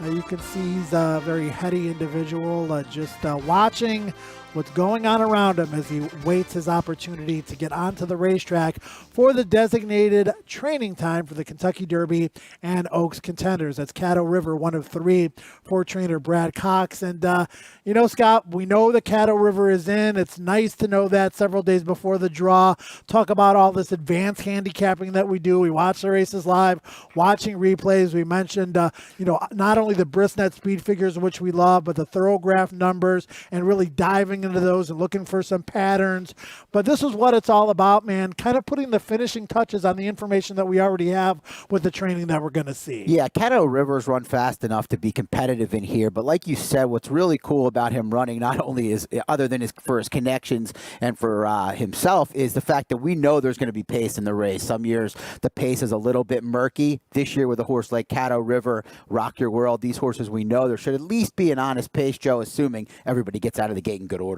You can see he's a very heady individual, just watching what's going on around him as he waits his opportunity to get onto the racetrack for the designated training time for the Kentucky Derby and Oaks contenders. That's Caddo River, one of 3 for trainer Brad Cox. And, Scott, we know the Caddo River is in. It's nice to know that several days before the draw. Talk about all this advanced handicapping that we do. We watch the races live, watching replays. We mentioned, not only the Brisnet speed figures, which we love, but the Thorograph numbers, and really diving into those and looking for some patterns. But this is what it's all about, man, kind of putting the finishing touches on the information that we already have with the training that we're going to see. Yeah, Caddo River's run fast enough to be competitive in here, but like you said, what's really cool about him running, not only is other than for his connections and for himself, is the fact that we know there's going to be pace in the race. Some years the pace is a little bit murky. This year with a horse like Caddo River, Rock Your World, these horses we know there should at least be an honest pace, Joe, assuming everybody gets out of the gate in good order.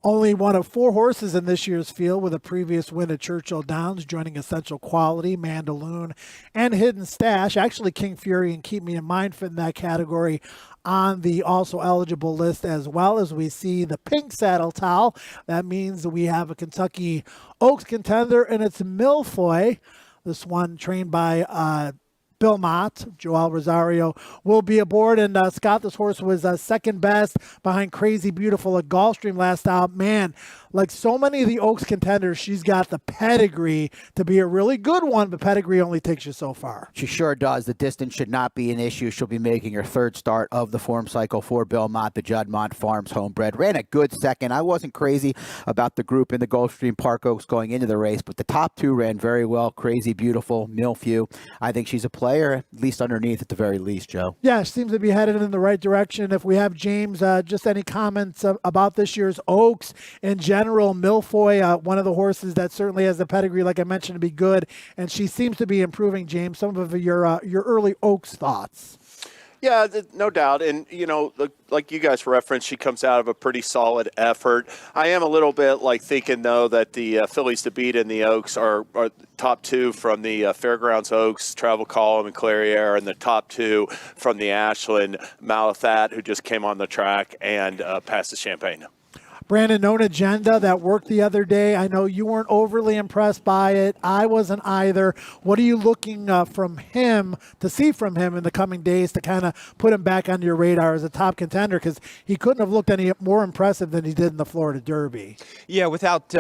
Only one of 4 horses in this year's field with a previous win at Churchill Downs, joining Essential Quality, Mandaloun, and Hidden Stash. Actually, King Fury and Keep Me in Mind fit in that category on the also eligible list, as well as we see the pink saddle towel. That means that we have a Kentucky Oaks contender, and it's Milfoy. This one trained by Belmont. Joel Rosario will be aboard. And Scott, this horse was second best behind Crazy Beautiful at Gulfstream last out. Man, like so many of the Oaks contenders, she's got the pedigree to be a really good one, but pedigree only takes you so far. She sure does. The distance should not be an issue. She'll be making her third start of the form cycle for Belmont, the Juddmonte Farms homebred. Ran a good second. I wasn't crazy about the group in the Gulfstream Park Oaks going into the race, but the top two ran very well. Crazy Beautiful, Milfew. I think she's a player, at least underneath at the very least, Joe. Yeah, she seems to be headed in the right direction. If we have James, just any comments about this year's Oaks in general? Milfoy, one of the horses that certainly has the pedigree, like I mentioned, to be good, and she seems to be improving. James, some of your early Oaks thoughts. Yeah, no doubt. And, like you guys referenced, she comes out of a pretty solid effort. I am a little bit thinking, though, that the fillies to beat in the Oaks are top two from the Fairgrounds Oaks, Travel Column and Clairiere, and the top two from the Ashland, Malathat, who just came on the track, and Pass the Champagne. Brandon, known agenda that worked the other day. I know you weren't overly impressed by it. I wasn't either. What are you looking from him to see from him in the coming days to kind of put him back on your radar as a top contender? Because he couldn't have looked any more impressive than he did in the Florida Derby. Yeah, without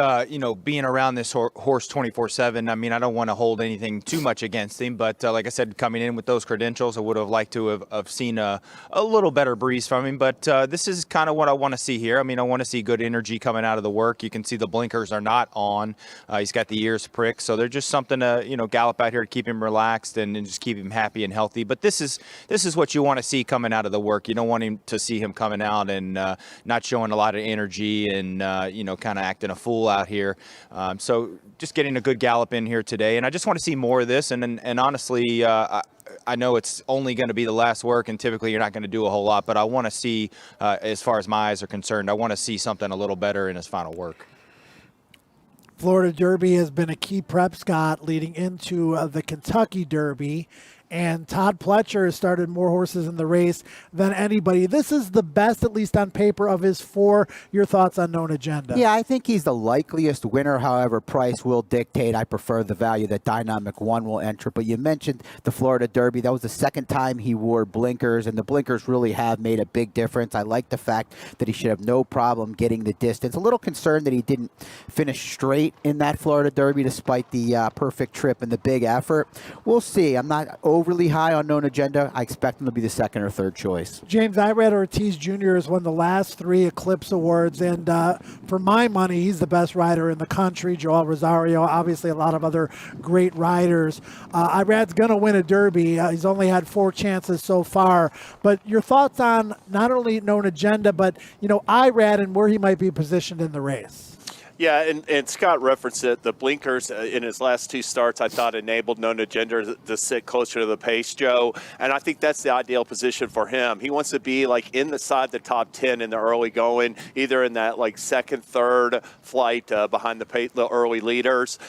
being around this horse 24/7. I mean, I don't want to hold anything too much against him, but like I said, coming in with those credentials, I would have liked to have seen a little better breeze from him. But this is kind of what I want to see here. I mean, I want to see good energy coming out of the work. You can see the blinkers are not on. He's got the ears pricked, so they're just something to gallop out here to keep him relaxed and just keep him happy and healthy. But this is what you want to see coming out of the work. You don't want him to see him coming out and not showing a lot of energy and kind of acting a fool out here. So just getting a good gallop in here today, and I just want to see more of this. And honestly, I know it's only going to be the last work, and typically you're not going to do a whole lot, but I want to see, as far as my eyes are concerned, I want to see something a little better in his final work. Florida Derby has been a key prep, Scott, leading into the Kentucky Derby. And Todd Pletcher has started more horses in the race than anybody. This is the best, at least on paper, of his four. Your thoughts on Known Agenda? Yeah, I think he's the likeliest winner. However, price will dictate. I prefer the value that Dynamic One will enter. But you mentioned the Florida Derby. That was the second time he wore blinkers, and the blinkers really have made a big difference. I like the fact that he should have no problem getting the distance. A little concerned that he didn't finish straight in that Florida Derby despite the perfect trip and the big effort. We'll see. I'm not overly high on Known Agenda. I expect him to be the second or third choice. James, Irad Ortiz Jr. has won the last 3 Eclipse Awards, and for my money, he's the best rider in the country. Joel Rosario, obviously a lot of other great riders. Irad's going to win a Derby. He's only had 4 chances so far. But your thoughts on not only Known Agenda, but, Irad and where he might be positioned in the race? Yeah, and Scott referenced it. The blinkers in his last 2 starts, I thought, enabled Known Agenda to sit closer to the pace, Joe. And I think that's the ideal position for him. He wants to be inside the top 10 in the early going, either in that second, third flight behind the early leaders.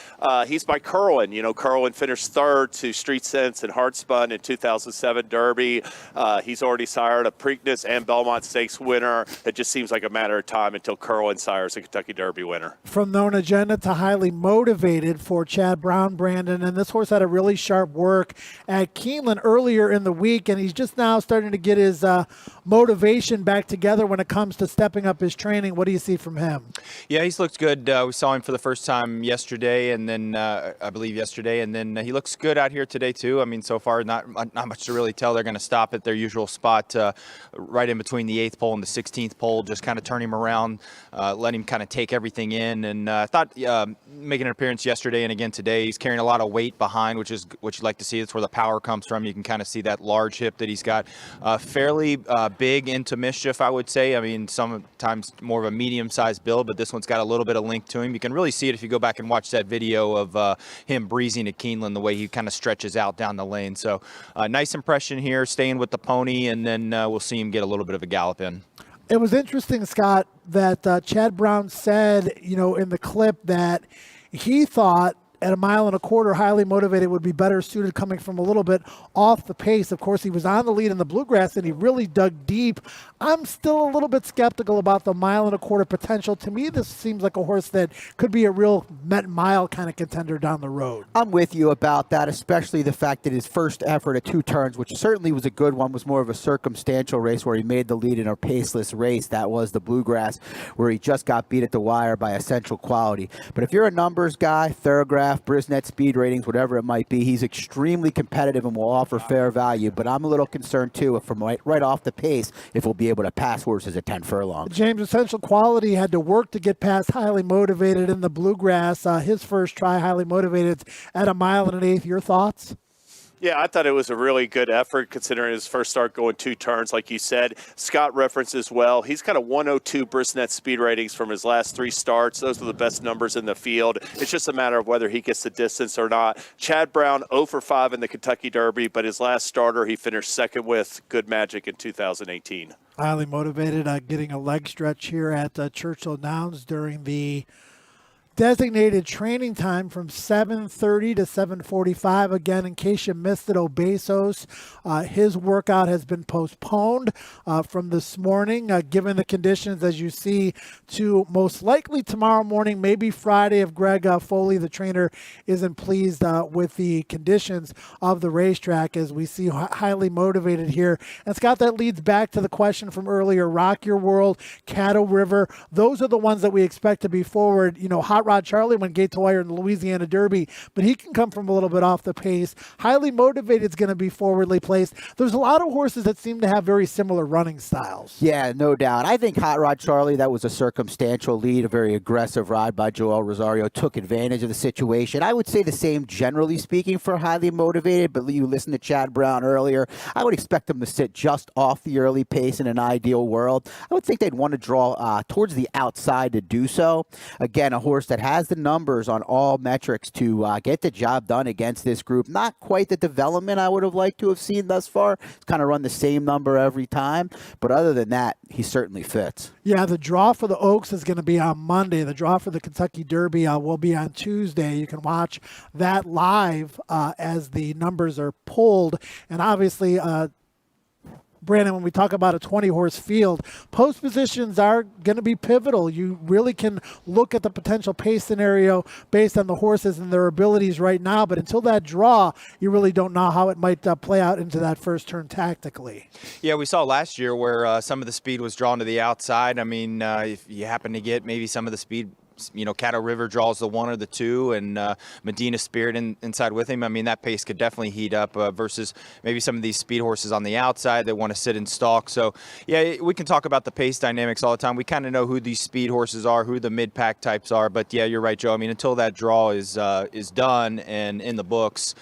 He's by Kerwin. Kerwin finished third to Street Sense and Heartspun in 2007 Derby. He's already sired a Preakness and Belmont Stakes winner. It just seems like a matter of time until Kerwin sires a Kentucky Derby winner. From Known Agenda to Highly Motivated for Chad Brown, Brandon. And this horse had a really sharp work at Keeneland earlier in the week, and he's just now starting to get his motivation back together when it comes to stepping up his training. What do you see from him? Yeah, he's looked good. We saw him for the first time yesterday, and then I believe yesterday, and then he looks good out here today too. I mean, so far not much to really tell. They're going to stop at their usual spot right in between the 8th pole and the 16th pole, just kind of turn him around, let him kind of take everything in. And I thought making an appearance yesterday and again today, he's carrying a lot of weight behind, which is what you like to see. That's where the power comes from. You can kind of see that large hip that he's got. Fairly big into mischief, I would say. I mean, sometimes more of a medium-sized build, but this one's got a little bit of length to him. You can really see it if you go back and watch that video of him breezing at Keeneland, the way he kind of stretches out down the lane. So nice impression here, staying with the pony, and then we'll see him get a little bit of a gallop in. It was interesting, Scott, that Chad Brown said, in the clip that he thought at 1.25 miles, highly motivated, would be better suited coming from a little bit off the pace. Of course, he was on the lead in the Bluegrass, and he really dug deep. I'm still a little bit skeptical about the 1.25 mile potential. To me, this seems like a horse that could be a real Met Mile kind of contender down the road. I'm with you about that, especially the fact that his first effort at 2 turns, which certainly was a good one, was more of a circumstantial race where he made the lead in a paceless race. That was the Bluegrass, where he just got beat at the wire by Essential Quality. But if you're a numbers guy, Thorograph, Brisnet speed ratings, whatever it might be, he's extremely competitive and will offer fair value. But I'm a little concerned, too, if from right off the pace, if we'll be able to pass horses at 10 furlongs. James, Essential Quality had to work to get past Highly Motivated in the Bluegrass. His first try, Highly Motivated, at 1.125 miles. Your thoughts? Yeah, I thought it was a really good effort considering his first start going 2 turns, like you said. Scott referenced as well. He's got a 102 Brisnet speed ratings from his last 3 starts. Those are the best numbers in the field. It's just a matter of whether he gets the distance or not. Chad Brown, 0 for 5 in the Kentucky Derby, but his last starter he finished second with Good Magic in 2018. Highly Motivated, getting a leg stretch here at Churchill Downs during the designated training time from 7:30 to 7:45. Again, in case you missed it, Obesos, his workout has been postponed from this morning, given the conditions, as you see, to most likely tomorrow morning, maybe Friday, if Greg Foley, the trainer, isn't pleased with the conditions of the racetrack, as we see Highly Motivated here. And Scott, that leads back to the question from earlier, Rock Your World, Caddo River, those are the ones that we expect to be forward. You know, Hot Rod Charlie went gate to wire in the Louisiana Derby, but he can come from a little bit off the pace. Highly Motivated is going to be forwardly placed. There's a lot of horses that seem to have very similar running styles. Yeah, no doubt. I think Hot Rod Charlie, that was a circumstantial lead, a very aggressive ride by Joel Rosario, took advantage of the situation. I would say the same, generally speaking, for Highly Motivated, but you listened to Chad Brown earlier. I would expect them to sit just off the early pace in an ideal world. I would think they'd want to draw towards the outside to do so. Again, a horse that has the numbers on all metrics to get the job done against this group. Not quite the development I would have liked to have seen thus far. It's kind of run the same number every time. But other than that, he certainly fits. Yeah, the draw for the Oaks is going to be on Monday. The draw for the Kentucky Derby will be on Tuesday. You can watch that live as the numbers are pulled. And obviously, Brandon, when we talk about a 20-horse field, post positions are going to be pivotal. You really can look at the potential pace scenario based on the horses and their abilities right now, but until that draw, you really don't know how it might play out into that first turn tactically. Yeah, we saw last year where some of the speed was drawn to the outside. I mean, if you happen to get maybe some of the speed, you know, Caddo River draws the 1 or the 2, and Medina Spirit inside with him. I mean, that pace could definitely heat up versus maybe some of these speed horses on the outside that want to sit and stalk. So, yeah, we can talk about the pace dynamics all the time. We kind of know who these speed horses are, who the mid-pack types are. But, yeah, you're right, Joe. I mean, until that draw is done and in the books,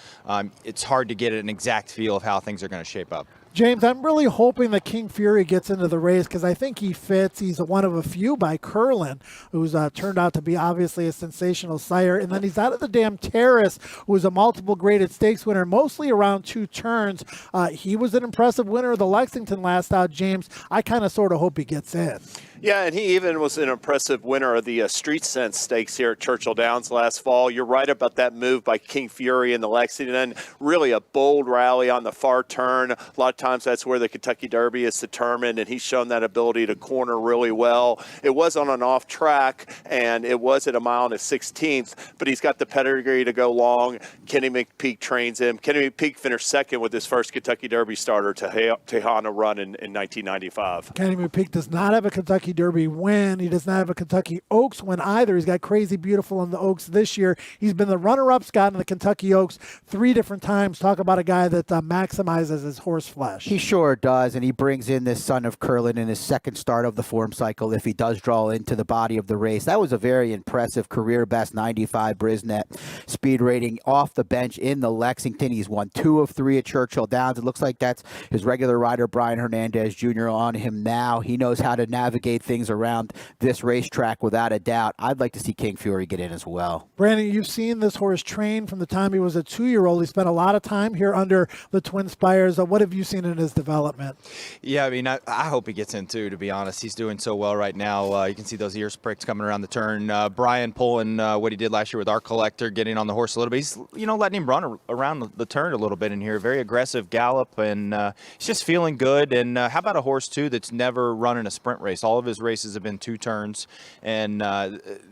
it's hard to get an exact feel of how things are going to shape up. James, I'm really hoping that King Fury gets into the race because I think he fits. He's one of a few by Curlin, who's turned out to be obviously a sensational sire. And then he's out of the damn Terrace, who was a multiple graded stakes winner, mostly around 2 turns. He was an impressive winner of the Lexington last out, James. I kind of sort of hope he gets in. Yeah, and he even was an impressive winner of the Street Sense Stakes here at Churchill Downs last fall. You're right about that move by King Fury in the Lexington. Really a bold rally on the far turn. A lot of times that's where the Kentucky Derby is determined, and he's shown that ability to corner really well. It was on an off track, and it was at 1 mile and a 16th, but he's got the pedigree to go long. Kenny McPeak trains him. Kenny McPeak finished second with his first Kentucky Derby starter, Tejana run in 1995. Kenny McPeak does not have a Kentucky Derby win. He does not have a Kentucky Oaks win either. He's got Crazy Beautiful in the Oaks this year. He's been the runner-up, Scott, in the Kentucky Oaks 3 different times. Talk about a guy that maximizes his horse flesh. He sure does, and he brings in this son of Curlin in his second start of the form cycle if he does draw into the body of the race. That was a very impressive career best 95 Brisnet speed rating off the bench in the Lexington. He's won 2 of 3 at Churchill Downs. It looks like that's his regular rider, Brian Hernandez Jr., on him now. He knows how to navigate made things around this racetrack without a doubt. I'd like to see King Fury get in as well. Brandon, you've seen this horse train from the time he was a 2-year-old. He spent a lot of time here under the Twin Spires. What have you seen in his development? Yeah, I mean, I hope he gets in too, to be honest. He's doing so well right now. You can see those ear spricks coming around the turn. Brian pulling what he did last year with our collector, getting on the horse a little bit. He's, letting him run around the turn a little bit in here. Very aggressive gallop, and he's just feeling good. And how about a horse, too, that's never run in a sprint race? All of his races have been 2 turns, and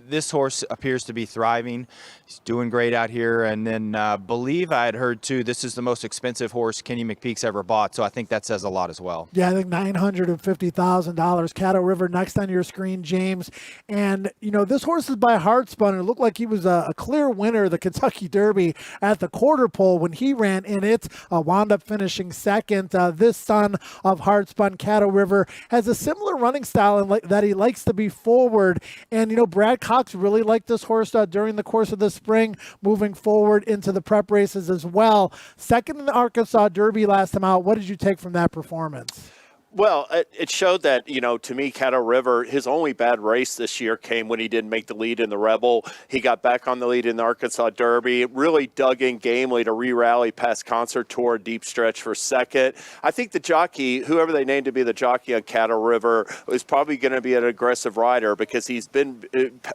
this horse appears to be thriving. He's doing great out here. And then believe I had heard, too, this is the most expensive horse Kenny McPeek's ever bought, so I think that says a lot as well. Yeah, I think $950,000. Caddo River next on your screen, James. And, this horse is by Heartspun. It looked like he was a clear winner of the Kentucky Derby at the quarter pole when he ran in it. Wound up finishing second. This son of Heartspun, Caddo River, has a similar running style and that he likes to be forward. And, Brad Cox really liked this horse during the course of the spring, moving forward into the prep races as well. Second in the Arkansas Derby last time out. What did you take from that performance? Well, it showed that, to me, Caddo River, his only bad race this year came when he didn't make the lead in the Rebel. He got back on the lead in the Arkansas Derby, really dug in gamely to re-rally past Concert Tour, deep stretch for second. I think the jockey, whoever they named to be the jockey on Caddo River, is probably going to be an aggressive rider because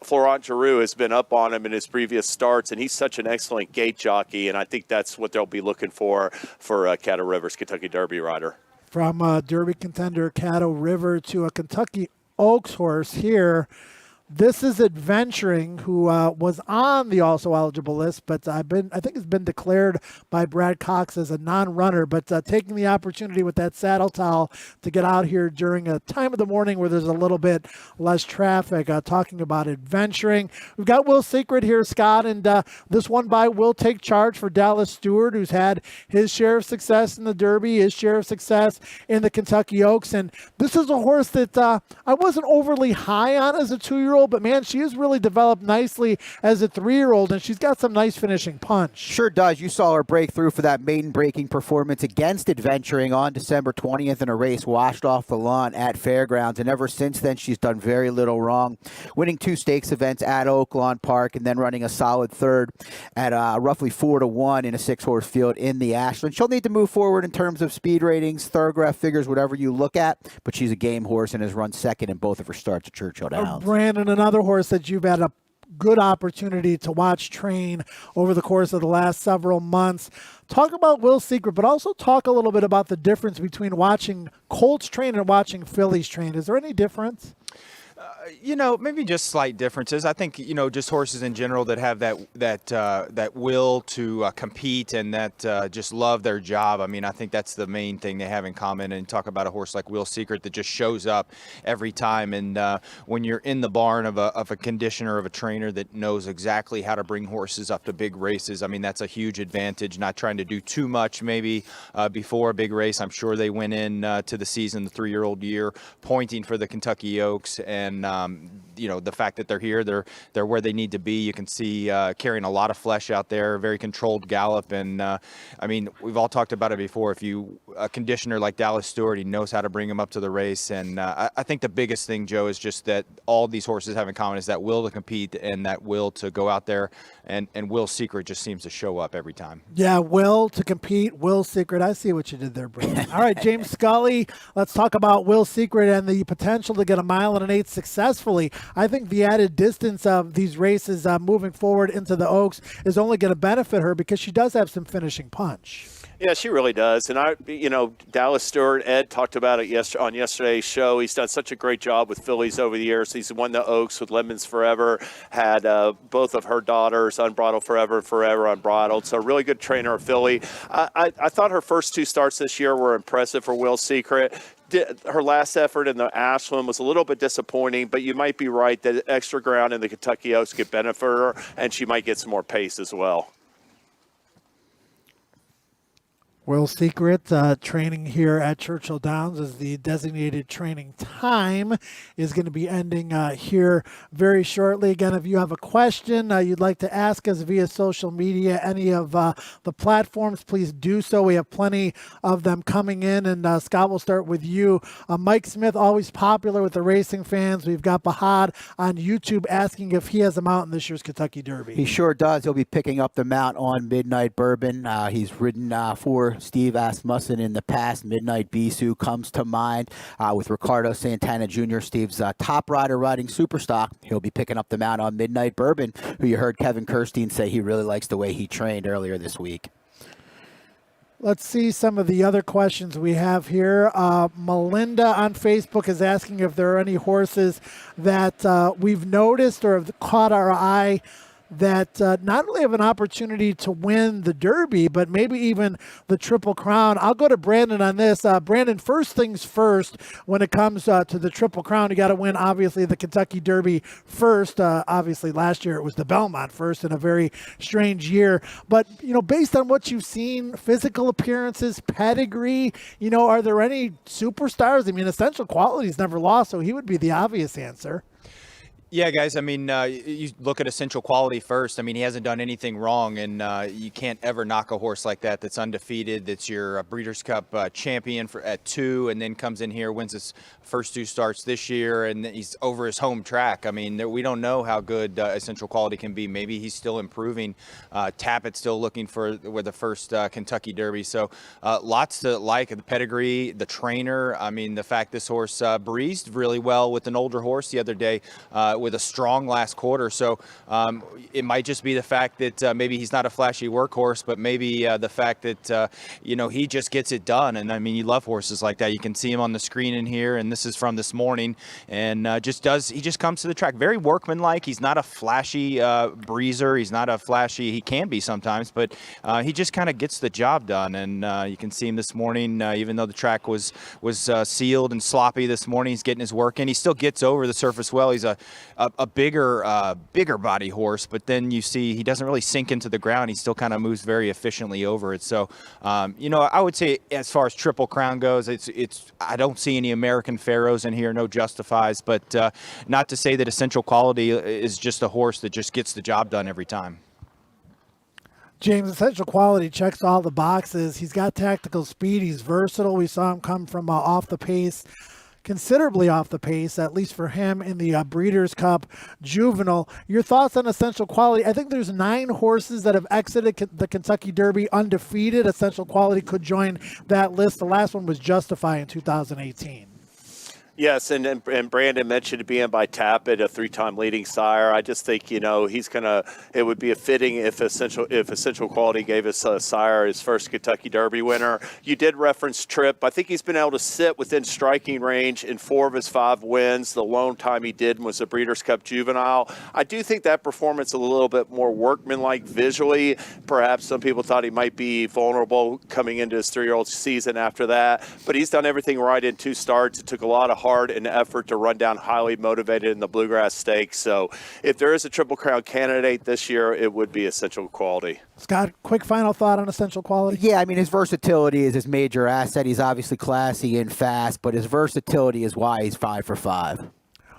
Florent Giroux has been up on him in his previous starts, and he's such an excellent gate jockey, and I think that's what they'll be looking for Caddo River's Kentucky Derby rider. From Derby contender Caddo River to a Kentucky Oaks horse here. This is Adventuring, who was on the also eligible list, but I think it's been declared by Brad Cox as a non-runner, but taking the opportunity with that saddle towel to get out here during a time of the morning where there's a little bit less traffic. Talking about Adventuring. We've got Will Secret here, Scott, and this one by Will Take Charge for Dallas Stewart, who's had his share of success in the Derby, his share of success in the Kentucky Oaks, and this is a horse that I wasn't overly high on as a 2-year-old, but man, she has really developed nicely as a 3-year-old, and she's got some nice finishing punch. Sure does. You saw her break through for that maiden breaking performance against Adventuring on December 20th in a race washed off the lawn at Fairgrounds, and ever since then she's done very little wrong, winning 2 stakes events at Oaklawn Park and then running a solid third at roughly 4-1 in a 6-horse field in the Ashland. She'll need to move forward in terms of speed ratings, thoroughbred figures, whatever you look at, but she's a game horse and has run second in both of her starts at Churchill Downs. Brandon, another horse that you've had a good opportunity to watch train over the course of the last several months. Talk about Will Secret, but also talk a little bit about the difference between watching Colts train and watching fillies train. Is there any difference? Maybe just slight differences. I think, just horses in general that have that will to compete and that just love their job. I mean, I think that's the main thing they have in common. And talk about a horse like Will Secret that just shows up every time. And when you're in the barn of a conditioner, of a trainer that knows exactly how to bring horses up to big races, I mean, that's a huge advantage. Not trying to do too much maybe before a big race. I'm sure they went in to the season, the 3-year-old year, pointing for the Kentucky Oaks, and the fact that they're here, they're where they need to be. You can see carrying a lot of flesh out there, very controlled gallop, and I mean, we've all talked about it before. If a conditioner like Dallas Stewart, he knows how to bring him up to the race, and I think the biggest thing, Joe, is just that all these horses have in common is that will to compete and that will to go out there, and Will Secret just seems to show up every time. Yeah, will to compete, Will Secret. I see what you did there, Brandon. All right, James Scully, let's talk about Will Secret and the potential to get a 1 1/8 successfully. I think the added distance of these races moving forward into the Oaks is only going to benefit her because she does have some finishing punch. Yeah, she really does. And Dallas Stewart, Ed talked about it on yesterday's show. He's done such a great job with fillies over the years. He's won the Oaks with Lemons Forever, had both of her daughters, Unbridled Forever, Forever Unbridled. So really good trainer of filly. I thought her first 2 starts this year were impressive for Will Secret. Her last effort in the Ashland was a little bit disappointing, but you might be right that extra ground in the Kentucky Oaks could benefit her, and she might get some more pace as well. Will Secret training here at Churchill Downs as the designated training time is going to be ending here very shortly. Again, if you have a question you'd like to ask us via social media, any of the platforms, please do so. We have plenty of them coming in. And Scott, we'll start with you. Mike Smith, always popular with the racing fans. We've got Bahad on YouTube asking if he has a mount in this year's Kentucky Derby. He sure does. He'll be picking up the mount on Midnight Bourbon. He's ridden for Steve Asmussen in the past. Midnight Bisou comes to mind with Ricardo Santana Jr., Steve's top rider riding Superstock. He'll be picking up the mount on Midnight Bourbon, who you heard Kevin Kirstein say he really likes the way he trained earlier this week. Let's see some of the other questions we have here. Melinda on Facebook is asking if there are any horses that we've noticed or have caught our eye that not only have an opportunity to win the Derby, but maybe even the Triple Crown. I'll go to Brandon on this. Brandon, first things first, when it comes to the Triple Crown, you got to win, obviously, the Kentucky Derby first. Obviously, last year it was the Belmont first in a very strange year. But, based on what you've seen, physical appearances, pedigree, are there any superstars? I mean, Essential Quality's never lost, so he would be the obvious answer. Yeah, guys, I mean, you look at Essential Quality first. I mean, he hasn't done anything wrong, and you can't ever knock a horse like that that's undefeated, that's your Breeders' Cup champion at 2, and then comes in here, wins his first 2 starts this year, and he's over his home track. I mean, we don't know how good Essential Quality can be. Maybe he's still improving. Tappett's still looking for the first Kentucky Derby. So lots to like. The pedigree, the trainer. I mean, the fact this horse breezed really well with an older horse the other day, with a strong last quarter. So it might just be the fact that maybe he's not a flashy workhorse, but maybe the fact that, he just gets it done. And I mean, you love horses like that. You can see him on the screen in here, and this is from this morning, and he just comes to the track. Very workmanlike. He's not a flashy breezer. He's not a flashy, he can be sometimes, but he just kind of gets the job done. And you can see him this morning, even though the track was sealed and sloppy this morning, he's getting his work in. He still gets over the surface well. He's a bigger body horse, but then you see he doesn't really sink into the ground. He still kind of moves very efficiently over it. So, I would say as far as Triple Crown goes, I don't see any American Pharaohs in here, no Justifies, but not to say that Essential Quality is just a horse that just gets the job done every time. James, Essential Quality checks all the boxes. He's got tactical speed. He's versatile. We saw him come from off the pace, considerably off the pace, at least for him in the Breeders' Cup Juvenile. Your thoughts on Essential Quality? I think there's 9 horses that have exited the Kentucky Derby undefeated. Essential Quality could join that list. The last one was Justify in 2018. Yes, and Brandon mentioned being by Tappet, a 3-time leading sire. I just think, he's gonna. It would be a fitting if Essential Quality gave us a sire his first Kentucky Derby winner. You did reference Tripp. I think he's been able to sit within striking range in 4 of his 5 wins. The lone time he did was the Breeders' Cup Juvenile. I do think that performance is a little bit more workmanlike visually. Perhaps some people thought he might be vulnerable coming into his 3-year-old season after that, but he's done everything right in 2 starts. It took a lot of hard and effort to run down highly motivated in the Bluegrass Stakes. So if there is a Triple Crown candidate this year, it would be Essential Quality. Scott, quick final thought on Essential Quality? Yeah, I mean, his versatility is his major asset. He's obviously classy and fast, but his versatility is why he's 5 for 5.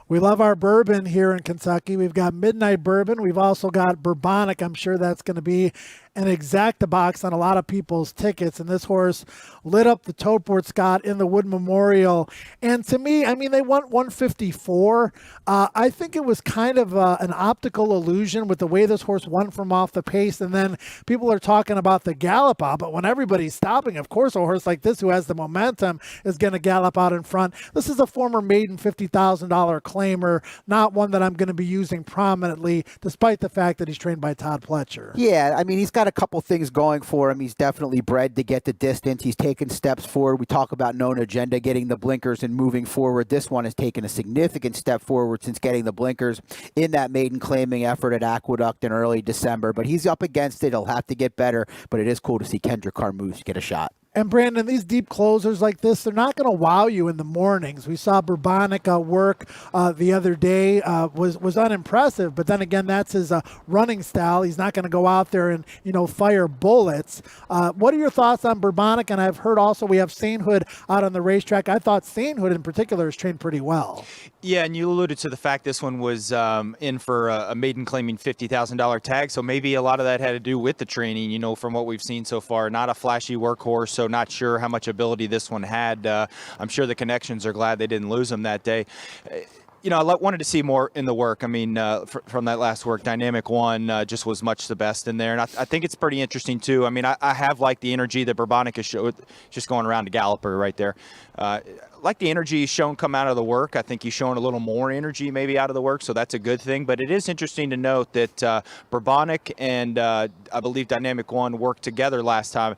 We love our bourbon here in Kentucky. We've got Midnight Bourbon. We've also got Bourbonic. I'm sure that's going to be an exacta box on a lot of people's tickets. And this horse lit up the tote board, Scott, in the Wood Memorial. And to me, I mean, they went 154. I think it was kind of an optical illusion with the way this horse won from off the pace. And then people are talking about the gallop out. But when everybody's stopping, of course, a horse like this who has the momentum is going to gallop out in front. This is a former maiden $50,000 claimer, not one that I'm going to be using prominently, despite the fact that he's trained by Todd Pletcher. Yeah, I mean, he's got a couple things going for him. He's definitely bred to get the distance. He's taken steps forward. We talk about known agenda, getting the blinkers and moving forward. This one has taken a significant step forward since getting the blinkers in that maiden claiming effort at Aqueduct in early December. But he's up against it. He'll have to get better. But it is cool to see Kendrick Carmouche get a shot. And Brandon, these deep closers like this, they're not going to wow you in the mornings. We saw Bourbonic work the other day, was unimpressive, but then again, that's his running style. He's not going to go out there and, fire bullets. What are your thoughts on Bourbonic? And I've heard also we have Sainthood out on the racetrack. I thought Sainthood in particular has trained pretty well. Yeah, and you alluded to the fact this one was in for a maiden claiming $50,000 tag, so maybe a lot of that had to do with the training, from what we've seen so far. Not a flashy workhorse, so not sure how much ability this one had. I'm sure the connections are glad they didn't lose him that day. I wanted to see more in the work. I mean, from that last work, Dynamic One just was much the best in there. And I think it's pretty interesting, too. I mean, I have liked the energy that Bourbonic has showed, just going around to Galloper right there. Like the energy he's shown come out of the work. I think he's shown a little more energy maybe out of the work, so that's a good thing. But it is interesting to note that Bourbonic and I believe Dynamic One worked together last time.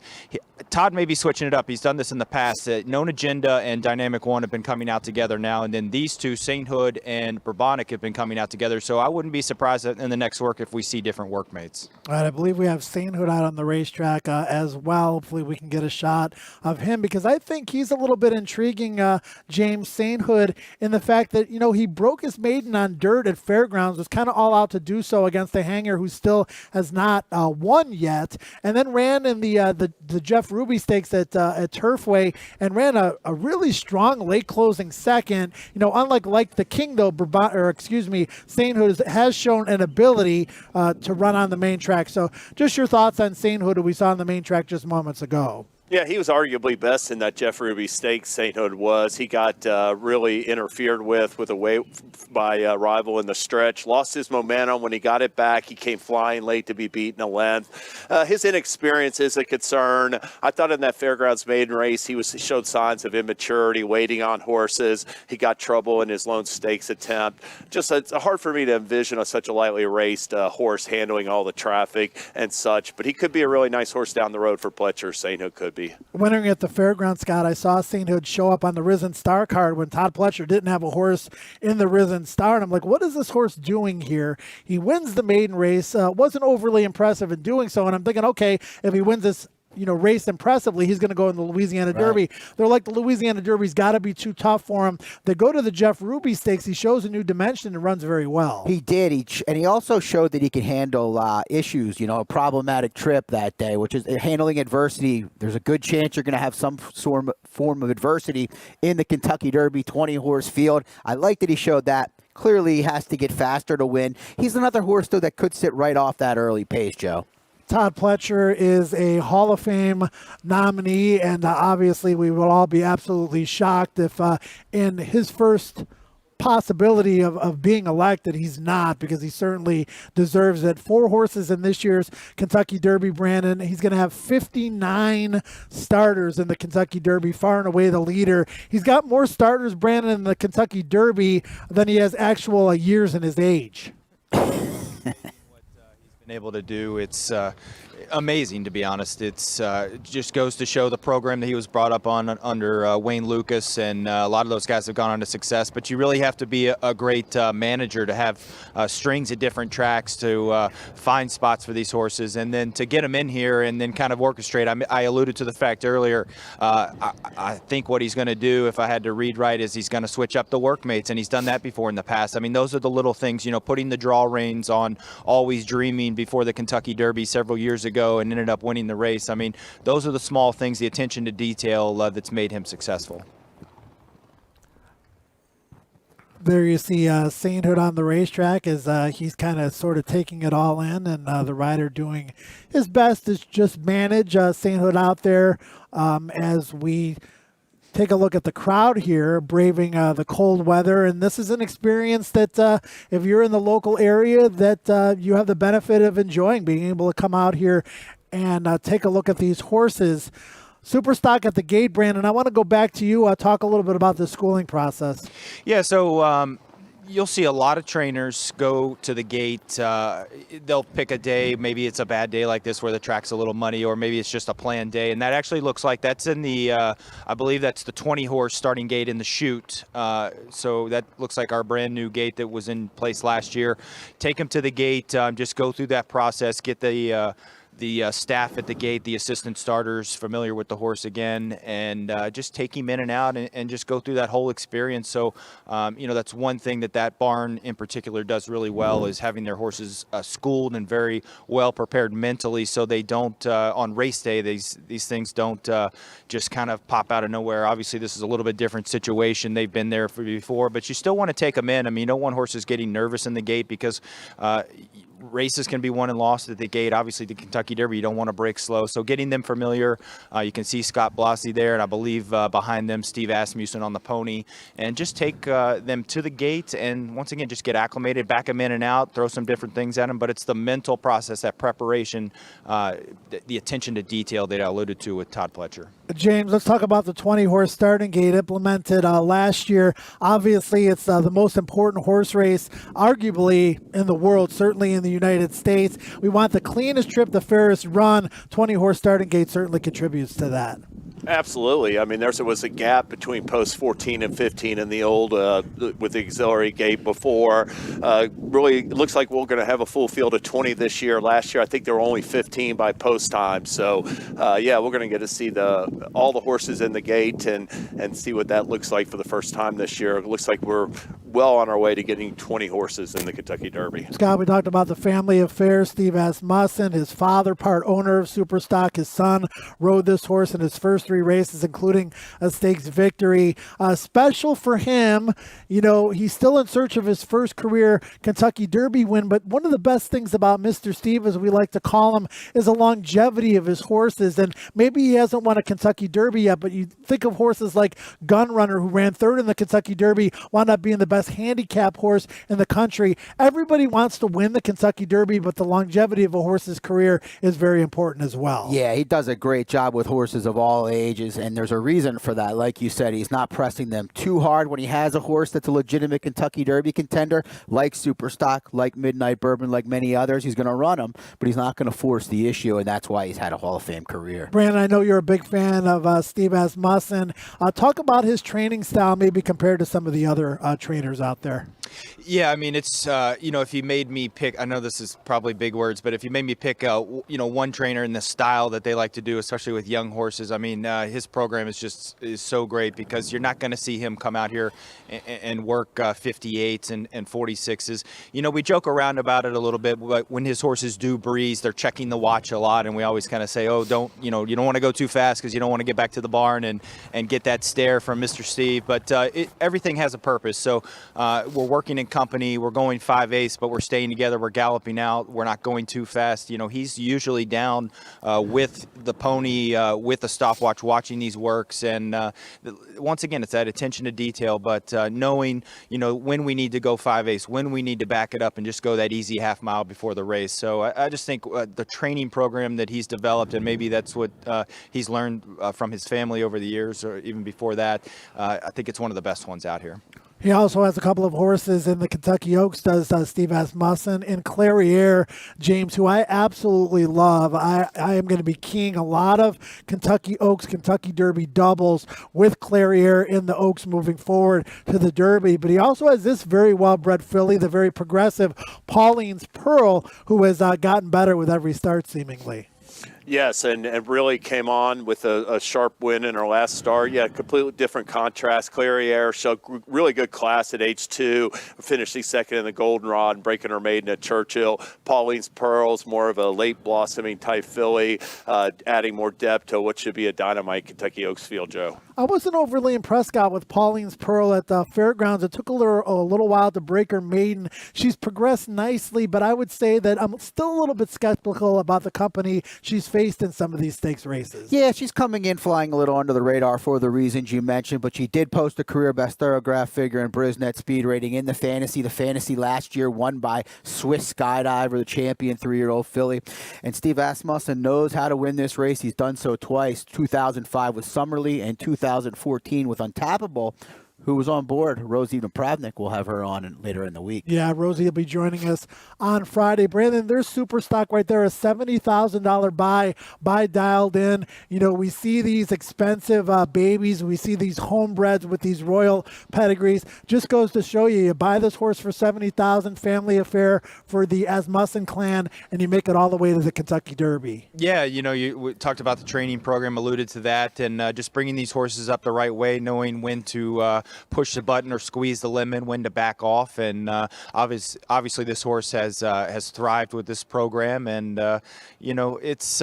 Todd may be switching it up. He's done this in the past. Known Agenda and Dynamic One have been coming out together now, and then these two, Sainthood and Bourbonic, have been coming out together. So I wouldn't be surprised in the next work if we see different workmates. All right, I believe we have Sainthood out on the racetrack as well. Hopefully we can get a shot of him because I think he's a little bit intriguing, James Sainthood, in the fact that, he broke his maiden on dirt at Fairgrounds, was kind of all out to do so against the hanger who still has not won yet, and then ran in the Jeff Ruby Stakes at Turfway and ran a really strong late closing second. Unlike the King, though, Sainthood has shown an ability to run on the main track. So just your thoughts on Sainthood, who we saw on the main track just moments ago. Yeah, he was arguably best in that Jeff Ruby Stakes. Sainthood was. He got really interfered with a way by rival in the stretch. Lost his momentum when he got it back. He came flying late to be beaten a length. His inexperience is a concern. I thought in that Fairgrounds maiden race he showed signs of immaturity, waiting on horses. He got trouble in his lone stakes attempt. It's hard for me to envision such a lightly raced horse handling all the traffic and such. But he could be a really nice horse down the road for Pletcher. Sainthood could be. Wintering at the Fairgrounds, Scott, I saw Sainthood show up on the Risen Star card when Todd Pletcher didn't have a horse in the Risen Star. And I'm like, what is this horse doing here? He wins the maiden race, wasn't overly impressive in doing so. And I'm thinking, okay, if he wins this race impressively, he's going to go in the Louisiana Derby. They're like, the Louisiana Derby's got to be too tough for him. They go to the Jeff Ruby Stakes. He shows a new dimension and runs very well. He did. And he also showed that he can handle issues, a problematic trip that day, which is handling adversity. There's a good chance you're going to have some form of adversity in the Kentucky Derby 20-horse field. I like that he showed that. Clearly, he has to get faster to win. He's another horse, though, that could sit right off that early pace, Joe. Todd Pletcher is a Hall of Fame nominee, and obviously we will all be absolutely shocked if in his first possibility of being elected, he's not, because he certainly deserves it. 4 horses in this year's Kentucky Derby, Brandon. He's going to have 59 starters in the Kentucky Derby, far and away the leader. He's got more starters, Brandon, in the Kentucky Derby than he has actual years in his age. Been able to do. It's amazing, to be honest. It's just goes to show the program that he was brought up on under Wayne Lucas, and a lot of those guys have gone on to success. But you really have to be a great manager to have strings at different tracks to find spots for these horses, and then to get them in here and then kind of orchestrate. I alluded to the fact earlier. I think what he's going to do, if I had to read right, is he's going to switch up the workmates, and he's done that before in the past. I mean, those are the little things, putting the draw reins on Always Dreaming before the Kentucky Derby several years ago and ended up winning the race. I mean, those are the small things, the attention to detail that's made him successful. There you see Sainthood on the racetrack as he's kind of sort of taking it all in, and the rider doing his best to just manage Sainthood out there as we take a look at the crowd here, braving the cold weather. And this is an experience that if you're in the local area that you have the benefit of enjoying, being able to come out here and take a look at these horses. Superstock at the gate, Brandon. I want to go back to you, talk a little bit about the schooling process. Yeah, so you'll see a lot of trainers go to the gate. They'll pick a day. Maybe it's a bad day like this where the track's a little muddy, or maybe it's just a planned day. And that actually looks like that's in the, I believe that's the 20-horse starting gate in the chute. So that looks like our brand new gate that was in place last year. Take them to the gate, just go through that process, get the staff at the gate, the assistant starters, familiar with the horse again, and just take him in and out and just go through that whole experience. So, that's one thing that barn in particular does really well, is having their horses schooled and very well prepared mentally, so they don't on race day these things don't just kind of pop out of nowhere. Obviously, this is a little bit different situation. They've been there before, but you still want to take them in. I mean, no one horse is getting nervous in the gate because races can be won and lost at the gate. Obviously, the Kentucky Derby, you don't want to break slow. So getting them familiar, you can see Scott Blasi there, and I believe behind them, Steve Asmussen on the pony, and just take them to the gate and once again, just get acclimated, back them in and out, throw some different things at them. But it's the mental process, that preparation, the attention to detail that I alluded to with Todd Pletcher. James, let's talk about the 20-horse starting gate implemented last year. Obviously, it's the most important horse race, arguably, in the world, certainly in the United States. We want the cleanest trip, the fairest run. 20-horse starting gate certainly contributes to that. Absolutely. I mean, there was a gap between post 14 and 15 in the old with the auxiliary gate before. Really, it looks like we're going to have a full field of 20 this year. Last year, I think there were only 15 by post time. So, we're going to get to see all the horses in the gate and see what that looks like for the first time this year. It looks like we're well on our way to getting 20 horses in the Kentucky Derby. Scott, we talked about the family affair. Steve Asmussen, his father, part owner of Superstock. His son rode this horse in his first 3 races, including a stakes victory. Special for him, he's still in search of his first career Kentucky Derby win, but one of the best things about Mr. Steve, as we like to call him, is the longevity of his horses. And maybe he hasn't won a Kentucky Derby yet, but you think of horses like Gunrunner, who ran 3rd in the Kentucky Derby, wound up being the best handicap horse in the country. Everybody wants to win the Kentucky Derby, but the longevity of a horse's career is very important as well. Yeah, he does a great job with horses of all ages, and there's a reason for that. Like you said, he's not pressing them too hard when he has a horse that's a legitimate Kentucky Derby contender, like Superstock, like Midnight Bourbon, like many others. He's going to run them, but he's not going to force the issue, and that's why he's had a Hall of Fame career. Brandon, I know you're a big fan of Steve Asmussen. Talk about his training style, maybe compared to some of the other trainers out there. Yeah, I mean, it's, if you made me pick, I know this is probably big words, but if you made me pick, one trainer in the style that they like to do, especially with young horses, I mean, his program is so great, because you're not going to see him come out here and work 58s and 46s. We joke around about it a little bit, but when his horses do breeze, they're checking the watch a lot, and we always kind of say, you don't want to go too fast because you don't want to get back to the barn and get that stare from Mr. Steve. But everything has a purpose. So we're working in company, we're going 5/8, but we're staying together, we're galloping out, we're not going too fast. He's usually down with the pony, with a stopwatch, watching these works, and once again, it's that attention to detail, but knowing, when we need to go 5/8, when we need to back it up and just go that easy half mile before the race. So I just think the training program that he's developed, and maybe that's what he's learned from his family over the years, or even before that, I think it's one of the best ones out here. He also has a couple of horses in the Kentucky Oaks, does Steve Asmussen, and Clairiere, James, who I absolutely love. I am going to be keying a lot of Kentucky Oaks, Kentucky Derby doubles with Clairiere in the Oaks moving forward to the Derby. But he also has this very well-bred filly, the very progressive Pauline's Pearl, who has gotten better with every start seemingly. Yes, and really came on with a sharp win in her last start. Yeah, completely different contrast. Clairiere showed really good class at age 2, finishing second in the Goldenrod and breaking her maiden at Churchill. Pauline's Pearl's more of a late blossoming type filly, adding more depth to what should be a dynamite Kentucky Oaks field, Joe. I wasn't overly impressed, Scott, with Pauline's Pearl at the fairgrounds. It took a little while to break her maiden. She's progressed nicely, but I would say that I'm still a little bit skeptical about the company she's faced in some of these stakes races. Yeah, she's coming in flying a little under the radar for the reasons you mentioned, but she did post a career best thoroughgraph figure in Brisnet speed rating in the Fantasy. The Fantasy last year won by Swiss Skydiver, the champion 3-year-old filly. And Steve Asmussen knows how to win this race. He's done so twice, 2005 with Summerly and 2014 with Untappable. who was on board, Rosie Napravnik. We'll have her on later in the week. Yeah, Rosie will be joining us on Friday. Brandon, there's super stock right there, a $70,000 buy dialed in. You know, we see these expensive babies. We see these homebreds with these royal pedigrees. Just goes to show you buy this horse for $70,000, family affair for the Asmussen clan, and you make it all the way to the Kentucky Derby. Yeah, you know, we talked about the training program, alluded to that, and just bringing these horses up the right way, knowing when to push the button or squeeze the lemon, when to back off. And obviously this horse has thrived with this program. And, you know, it's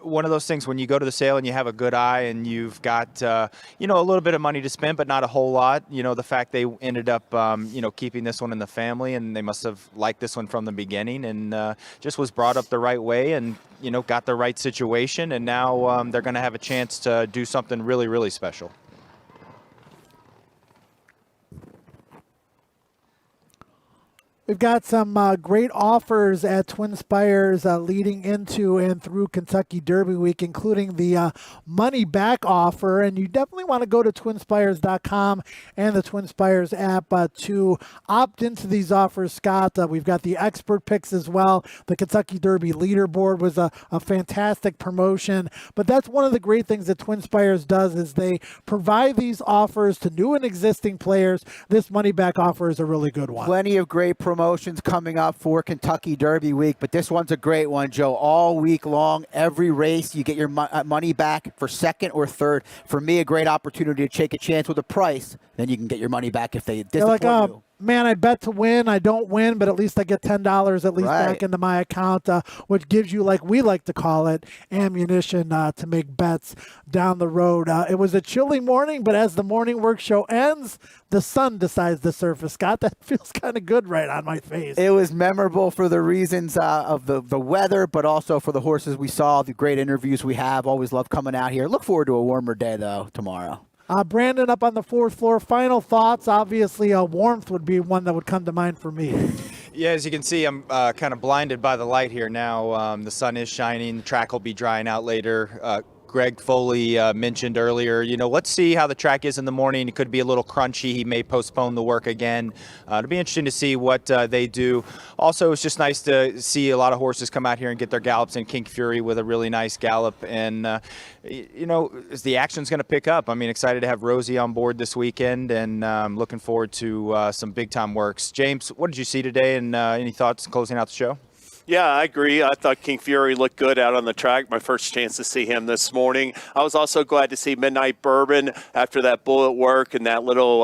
one of those things when you go to the sale and you have a good eye and you've got, you know, a little bit of money to spend, but not a whole lot. You know, the fact they ended up, you know, keeping this one in the family, and they must have liked this one from the beginning, and just was brought up the right way and, you know, got the right situation. And now they're going to have a chance to do something really, really special. We've got some great offers at Twin Spires leading into and through Kentucky Derby Week, including the money back offer. And you definitely want to go to twinspires.com and the Twin Spires app to opt into these offers, Scott. We've got the expert picks as well. The Kentucky Derby leaderboard was a fantastic promotion. But that's one of the great things that Twin Spires does is they provide these offers to new and existing players. This money back offer is a really good one. Plenty of great promotions coming up for Kentucky Derby Week, but this one's a great one, Joe. All week long, every race, you get your money back for second or third. For me, a great opportunity to take a chance with a price. Then you can get your money back if they disappoint you. Man, I bet to win. I don't win, but at least I get $10 at least back into my account, which gives you, like we like to call it, ammunition to make bets down the road. It was a chilly morning, but as the morning work show ends, the sun decides to surface. Scott, that feels kind of good right on my face. It was memorable for the reasons of the weather, but also for the horses we saw, the great interviews we have. Always love coming out here. Look forward to a warmer day, though, tomorrow. Brandon, up on the fourth floor. Final thoughts. Obviously, warmth would be one that would come to mind for me. Yeah, as you can see, I'm kind of blinded by the light here now. The sun is shining. The track will be drying out later. Greg Foley mentioned earlier, you know, let's see how the track is in the morning. It could be a little crunchy. He may postpone the work again. It'll be interesting to see what they do. Also, it's just nice to see a lot of horses come out here and get their gallops in. King Fury with a really nice gallop. And, you know, the action's going to pick up. I mean, excited to have Rosie on board this weekend, and looking forward to some big-time works. James, what did you see today, and any thoughts closing out the show? Yeah, I agree. I thought King Fury looked good out on the track. My first chance to see him this morning. I was also glad to see Midnight Bourbon after that bullet work and that little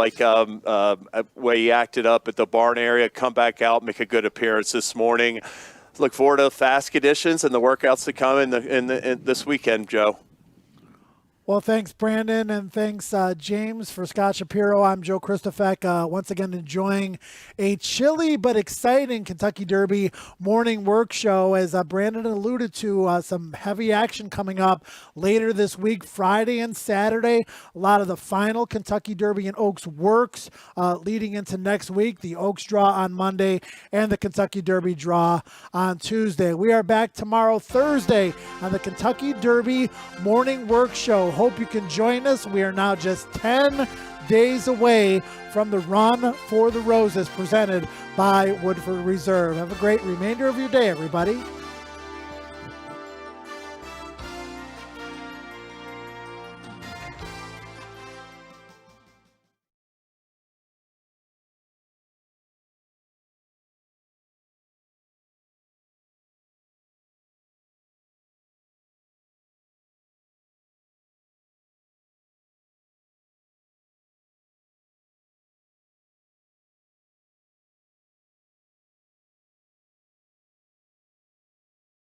way he acted up at the barn area, come back out, make a good appearance this morning. Look forward to fast conditions and the workouts to come in this weekend, Joe. Well, thanks, Brandon, and thanks, James. For Scott Shapiro, I'm Joe Christofek. Once again, enjoying a chilly but exciting Kentucky Derby morning work show. As Brandon alluded to, some heavy action coming up later this week, Friday and Saturday. A lot of the final Kentucky Derby and Oaks works leading into next week. The Oaks draw on Monday and the Kentucky Derby draw on Tuesday. We are back tomorrow, Thursday, on the Kentucky Derby morning work show. Hope you can join us. We are now just 10 days away from the Run for the Roses presented by Woodford Reserve. Have a great remainder of your day, everybody.